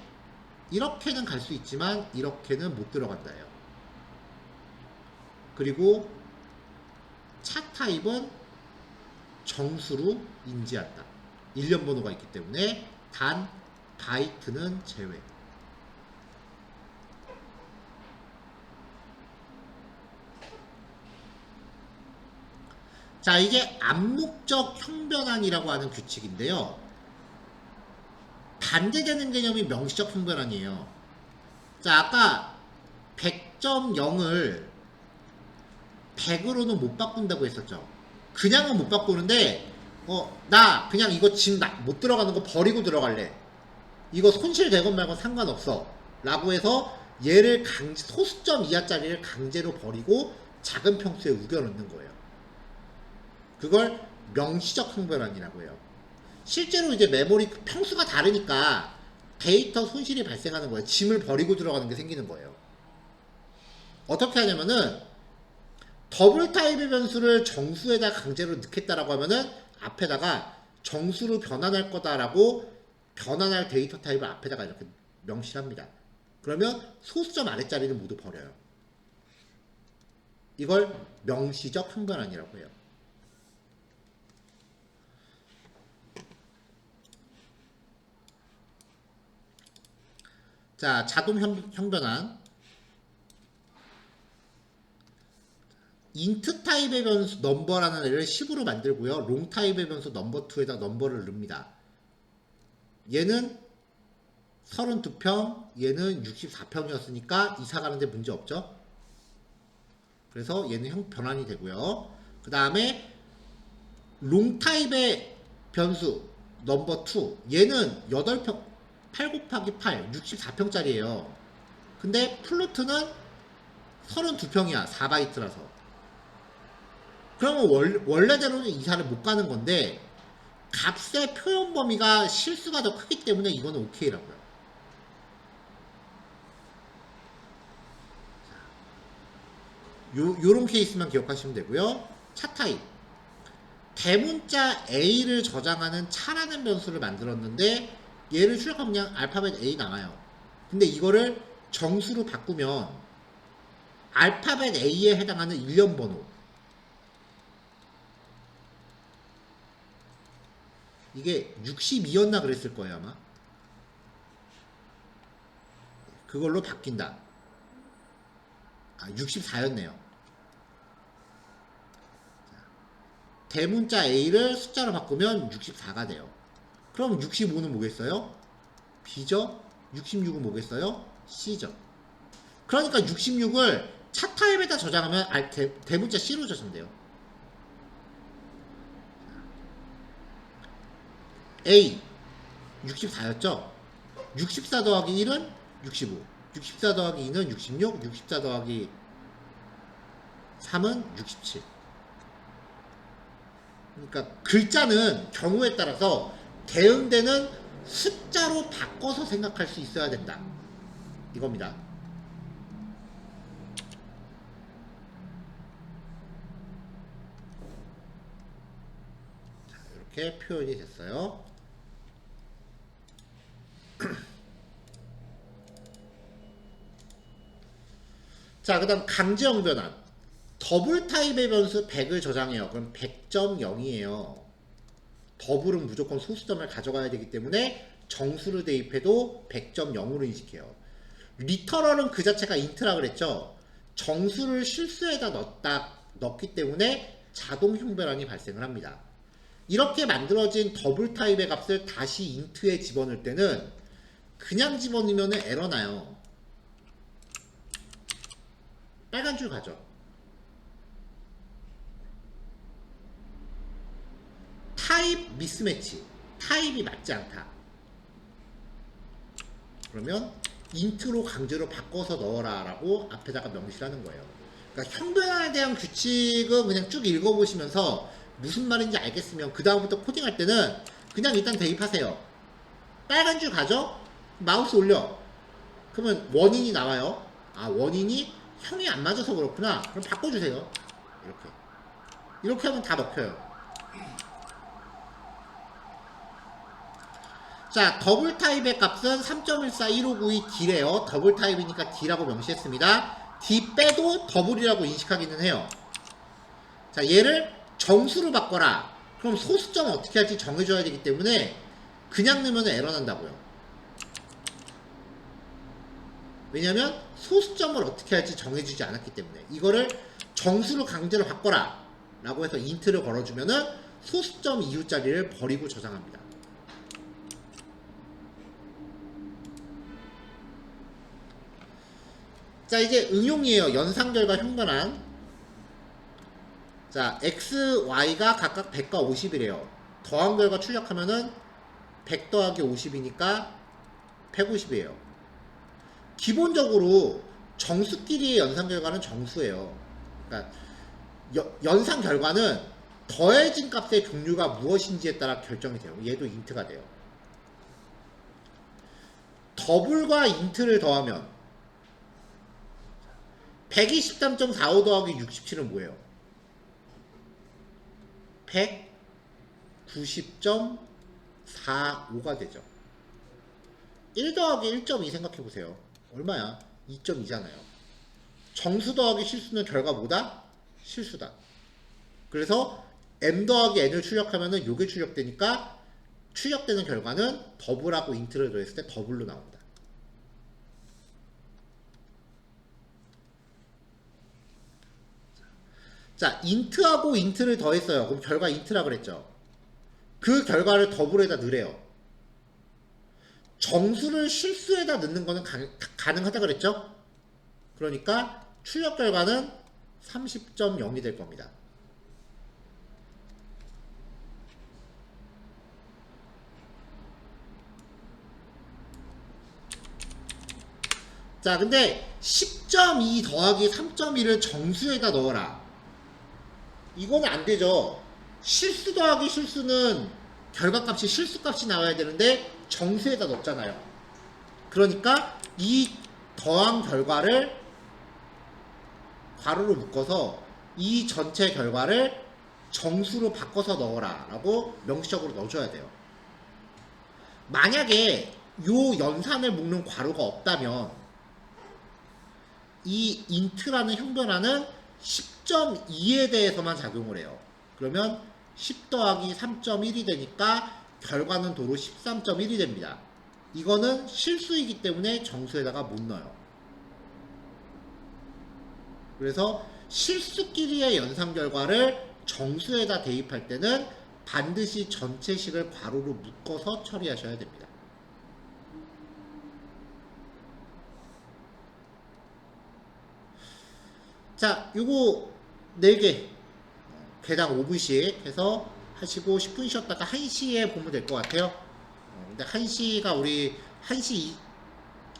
이렇게는 갈 수 있지만 이렇게는 못 들어간다요. 그리고 차 타입은 정수로 인지한다. 일련 번호가 있기 때문에 단 바이트는 제외. 자, 이게 암묵적 형변환이라고 하는 규칙인데요. 반대되는 개념이 명시적 형변환이에요. 자, 아까 100.0을 100으로는 못 바꾼다고 했었죠. 그냥은 못 바꾸는데 나 그냥 이거 지금 못 들어가는 거 버리고 들어갈래. 이거 손실되건 말건 상관없어 라고 해서 얘를 소수점 이하짜리를 강제로 버리고 작은 평수에 우겨넣는 거예요. 그걸 명시적 형변환이라고 해요. 실제로 이제 메모리 평수가 다르니까 데이터 손실이 발생하는 거예요. 짐을 버리고 들어가는 게 생기는 거예요. 어떻게 하냐면은 더블 타입의 변수를 정수에다 강제로 넣겠다라고 하면은 앞에다가 정수로 변환할 거다라고 변환할 데이터 타입을 앞에다가 이렇게 명시를 합니다. 그러면 소수점 아래자리는 모두 버려요. 이걸 명시적 형변환이라고 해요. 자, 자동 형변환. 인트 타입의 변수 넘버라는 애를 10으로 만들고요. 롱 타입의 변수 넘버 2에다 넘버를 넣습니다. 얘는 32평, 얘는 64평이었으니까 이사 가는데 문제 없죠? 그래서 얘는 변환이 되고요. 그 다음에 롱 타입의 변수 넘버 2, 얘는 8평, 8 곱하기 8, 64평짜리예요. 근데 플로트는 32평이야. 4바이트라서. 그러면 원래대로는 이사를 못 가는 건데 값의 표현 범위가 실수가 더 크기 때문에 이거는 오케이라고요. 요런 케이스만 기억하시면 되고요. 차 타입. 대문자 A를 저장하는 차라는 변수를 만들었는데 얘를 출력하면 그냥 알파벳 A 나와요. 근데 이거를 정수로 바꾸면 알파벳 A에 해당하는 일련 번호, 이게 62였나 그랬을 거예요 아마. 그걸로 바뀐다. 64였네요. 대문자 A를 숫자로 바꾸면 64가 돼요. 그럼 65는 뭐겠어요? B죠? 66은 뭐겠어요? C죠. 그러니까 66을 차 타입에다 저장하면 대문자 C로 저장돼요. A 64였죠? 64 더하기 1은 65, 64 더하기 2는 66, 64 더하기 3은 67. 그러니까 글자는 경우에 따라서 대응되는 숫자로 바꿔서 생각할 수 있어야 된다. 이겁니다. 자, 이렇게 표현이 됐어요. 자, 그 다음 강제형 변환. 더블 타입의 변수 100을 저장해요. 그럼 100.0이에요. 더블은 무조건 소수점을 가져가야 되기 때문에 정수를 대입해도 100.0으로 인식해요. 리터럴은 그 자체가 인트라 그랬죠. 정수를 실수에다 넣기 때문에 자동 형변환이 발생을 합니다. 이렇게 만들어진 더블 타입의 값을 다시 인트에 집어넣을 때는 그냥 집어넣으면 에러 나요. 빨간 줄 가죠. 타입 미스매치. 타입이 맞지 않다. 그러면 인트로 강제로 바꿔서 넣어라 라고 앞에다가 명시를 하는 거예요. 그러니까 형변환에 대한 규칙은 그냥 쭉 읽어보시면서 무슨 말인지 알겠으면 그 다음부터 코딩할 때는 그냥 일단 대입하세요. 빨간 줄 가죠? 마우스 올려. 그러면 원인이 나와요. 원인이 형이 안 맞아서 그렇구나. 그럼 바꿔주세요. 이렇게 하면 다 먹혀요. 자, 더블 타입의 값은 3.14159이 D래요. 더블 타입이니까 D라고 명시했습니다. D 빼도 더블이라고 인식하기는 해요. 자, 얘를 정수로 바꿔라. 그럼 소수점은 어떻게 할지 정해줘야 되기 때문에 그냥 넣으면 에러 난다고요. 왜냐면 소수점을 어떻게 할지 정해주지 않았기 때문에 이거를 정수로 강제로 바꿔라 라고 해서 인트를 걸어주면은 소수점 이유짜리를 버리고 저장합니다. 자, 이제 응용이에요. 연산결과 형변환. 자, x, y가 각각 100과 50이래요. 더한 결과 출력하면은 100 더하기 50이니까 150이에요. 기본적으로 정수끼리의 연산 결과는 정수예요. 그러니까 연산 결과는 더해진 값의 종류가 무엇인지에 따라 결정이 돼요. 얘도 인트가 돼요. 더블과 인트를 더하면 123.45 더하기 67은 뭐예요? 190.45가 되죠. 1 더하기 1.2 생각해보세요. 얼마야? 2.2잖아요. 정수 더하기 실수는 결과 뭐다? 실수다. 그래서 m 더하기 n을 출력하면은 요게 출력되니까 출력되는 결과는 더블하고 인트를 더했을 때 더블로 나온다. 자, 인트하고 인트를 더했어요. 그럼 결과 인트라 그랬죠. 그 결과를 더블에다 넣으래요. 정수를 실수에다 넣는 거는 가능하다 그랬죠. 그러니까 출력 결과는 30.0이 될 겁니다. 자, 근데 10.2 더하기 3.1을 정수에다 넣어라. 이거는 안 되죠. 실수 더하기 실수는 결과값이 실수값이 나와야 되는데 정수에다 넣었잖아요. 그러니까 이 더한 결과를 괄호로 묶어서 이 전체 결과를 정수로 바꿔서 넣어라 라고 명시적으로 넣어줘야 돼요. 만약에 요 연산을 묶는 괄호가 없다면 이 인트라는 형변화는 10.2에 대해서만 작용을 해요. 그러면 10 더하기 3.1이 되니까 결과는 도로 13.1이 됩니다. 이거는 실수이기 때문에 정수에다가 못 넣어요. 그래서 실수끼리의 연산 결과를 정수에다 대입할 때는 반드시 전체식을 괄호로 묶어서 처리하셔야 됩니다. 자, 요거 4개 개당 5분씩 해서 하시고 10분 쉬었다가 1시에 보면 될 것 같아요. 근데 1시가 우리 1시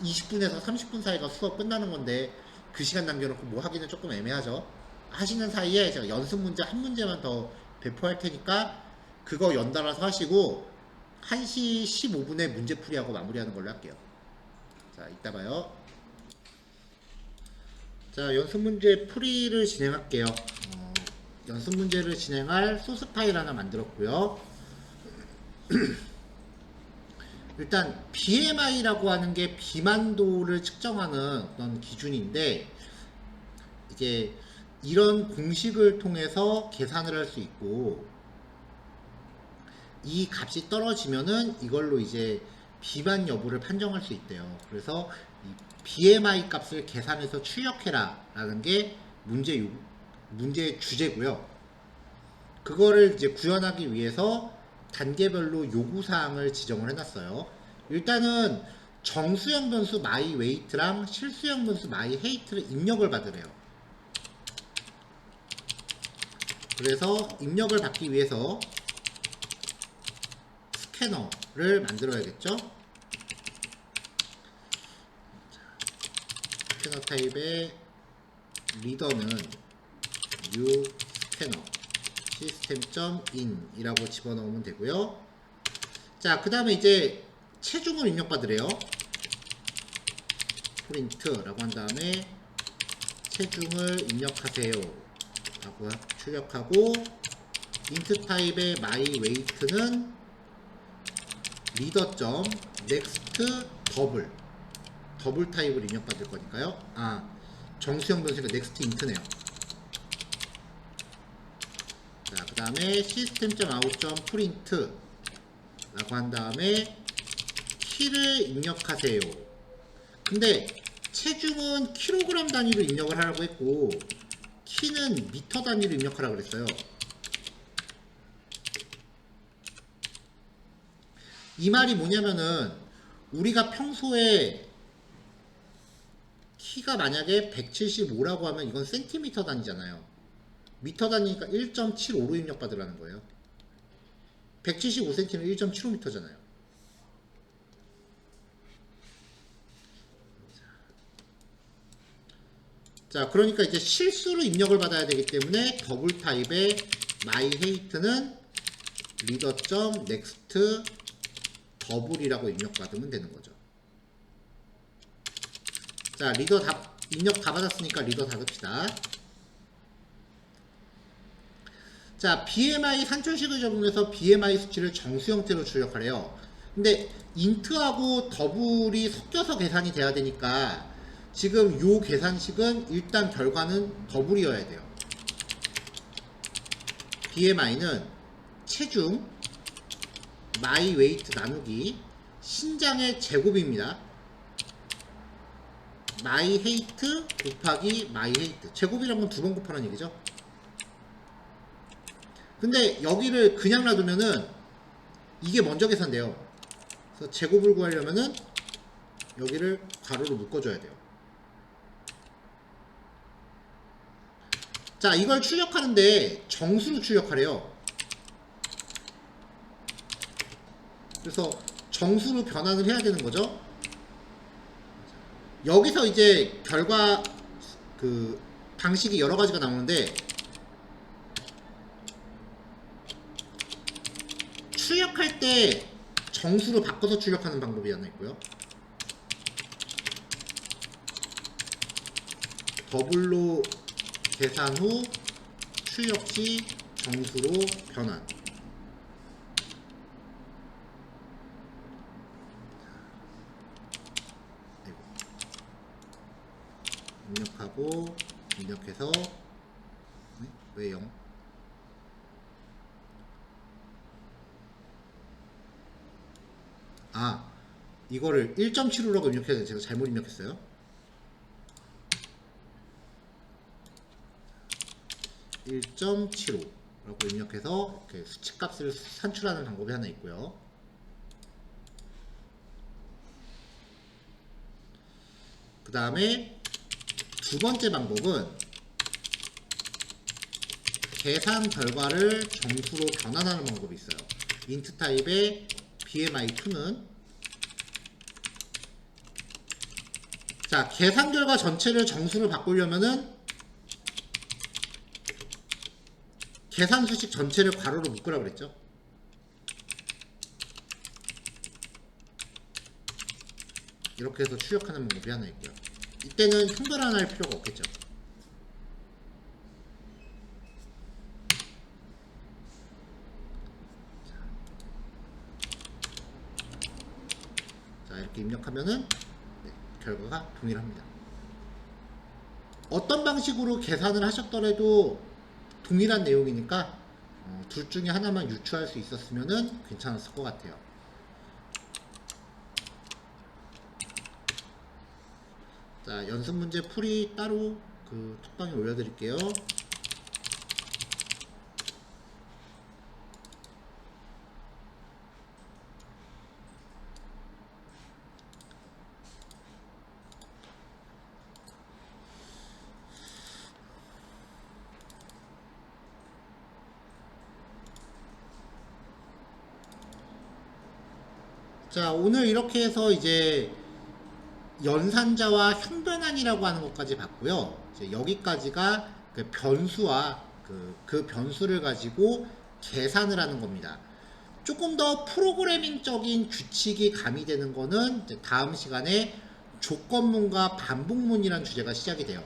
20분에서 30분 사이가 수업 끝나는 건데 그 시간 남겨놓고 뭐 하기는 조금 애매하죠. 하시는 사이에 제가 연습 문제 한 문제만 더 배포할 테니까 그거 연달아서 하시고 1시 15분에 문제풀이하고 마무리하는 걸로 할게요. 자, 이따 봐요. 자, 연습 문제 풀이를 진행할게요. 연습 문제를 진행할 소스 파일 하나 만들었고요. 일단 BMI라고 하는 게 비만도를 측정하는 어떤 기준인데 이게 이런 공식을 통해서 계산을 할 수 있고 이 값이 떨어지면은 이걸로 이제 비만 여부를 판정할 수 있대요. 그래서 이 BMI 값을 계산해서 출력해라 라는 게 문제의 주제고요. 그거를 이제 구현하기 위해서 단계별로 요구사항을 지정을 해놨어요. 일단은 정수형 변수 my weight랑 실수형 변수 my height를 입력을 받으래요. 그래서 입력을 받기 위해서 스캐너를 만들어야겠죠. 스캐너 타입의 리더는 new 스캐너 system.in 이라고 집어넣으면 되고요. 자, 그 다음에 이제 체중을 입력받으래요. 프린트 라고 한 다음에 체중을 입력하세요 라고 출력하고 int 타입의 my weight는 leader.next 더블 타입을 입력받을 거니까요. 정수형 변수니까 넥스트 인트네요. 자, 그 다음에 system.out.print 라고 한 다음에 키를 입력하세요. 근데 체중은 킬로그램 단위로 입력을 하라고 했고 키는 미터 단위로 입력하라고 그랬어요. 이 말이 뭐냐면은 우리가 평소에 키가 만약에 175라고 하면 이건 센티미터 단위잖아요. 미터 단위니까 1.75로 입력받으라는 거예요. 175cm는 1.75m잖아요. 자, 그러니까 이제 실수로 입력을 받아야 되기 때문에 더블 타입의 myHate는 reader.next 더블이라고 입력받으면 되는 거죠. 자, 리더 입력 다 받았으니까 리더 닫읍시다. 자, BMI 산출식을 적용해서 BMI 수치를 정수 형태로 출력하래요. 근데 인트하고 더블이 섞여서 계산이 돼야 되니까 지금 요 계산식은 일단 결과는 더블이어야 돼요. BMI는 체중 my weight 나누기 신장의 제곱입니다. my height 곱하기 my height. 제곱이란 건 두 번 곱하는 얘기죠. 근데 여기를 그냥 놔두면은 이게 먼저 계산돼요. 그래서 제곱을 구하려면은 여기를 가로로 묶어줘야 돼요. 자, 이걸 출력하는데 정수로 출력하래요. 그래서 정수로 변환을 해야 되는 거죠. 여기서 이제 결과 그 방식이 여러 가지가 나오는데 출력할 때 정수로 바꿔서 출력하는 방법이 하나 있고요. 더블로 계산 후 출력 시 정수로 변환. 입력하고 입력해서 왜 0? 아, 이거를 1.75라고 입력해서 제가 잘못 입력했어요. 1.75라고 입력해서 이렇게 수치값을 산출하는 방법이 하나 있고요. 그 다음에 두 번째 방법은 계산 결과를 정수로 변환하는 방법이 있어요. int 타입의 BMI2는 자, 계산 결과 전체를 정수로 바꾸려면은 계산 수식 전체를 괄호로 묶으라 그랬죠. 이렇게 해서 출력하는 방법이 하나 있고요. 이때는 형변환할 필요가 없겠죠. 자, 이렇게 입력하면은 네, 결과가 동일합니다. 어떤 방식으로 계산을 하셨더라도 동일한 내용이니까 둘 중에 하나만 유추할 수 있었으면 괜찮았을 것 같아요. 자, 연습 문제 풀이 따로 그 톡방에 올려드릴게요. 자, 오늘 이렇게 해서 이제 연산자와 형변환이라고 하는 것까지 봤고요. 이제 여기까지가 그 변수와 그 변수를 가지고 계산을 하는 겁니다. 조금 더 프로그래밍적인 규칙이 가미되는 거는 이제 다음 시간에 조건문과 반복문이라는 주제가 시작이 돼요.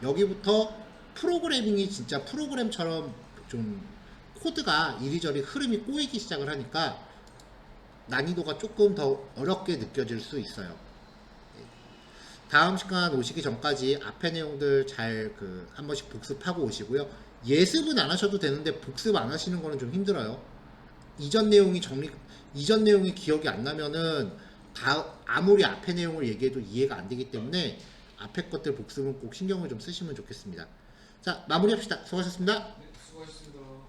여기부터 프로그래밍이 진짜 프로그램처럼 좀 코드가 이리저리 흐름이 꼬이기 시작을 하니까 난이도가 조금 더 어렵게 느껴질 수 있어요. 다음 시간 오시기 전까지 앞에 내용들 잘 한 번씩 복습하고 오시고요. 예습은 안 하셔도 되는데 복습 안 하시는 거는 좀 힘들어요. 이전 내용이 기억이 안 나면은 아무리 앞에 내용을 얘기해도 이해가 안 되기 때문에 앞에 것들 복습은 꼭 신경을 좀 쓰시면 좋겠습니다. 자, 마무리합시다. 수고하셨습니다. 네, 수고하셨습니다.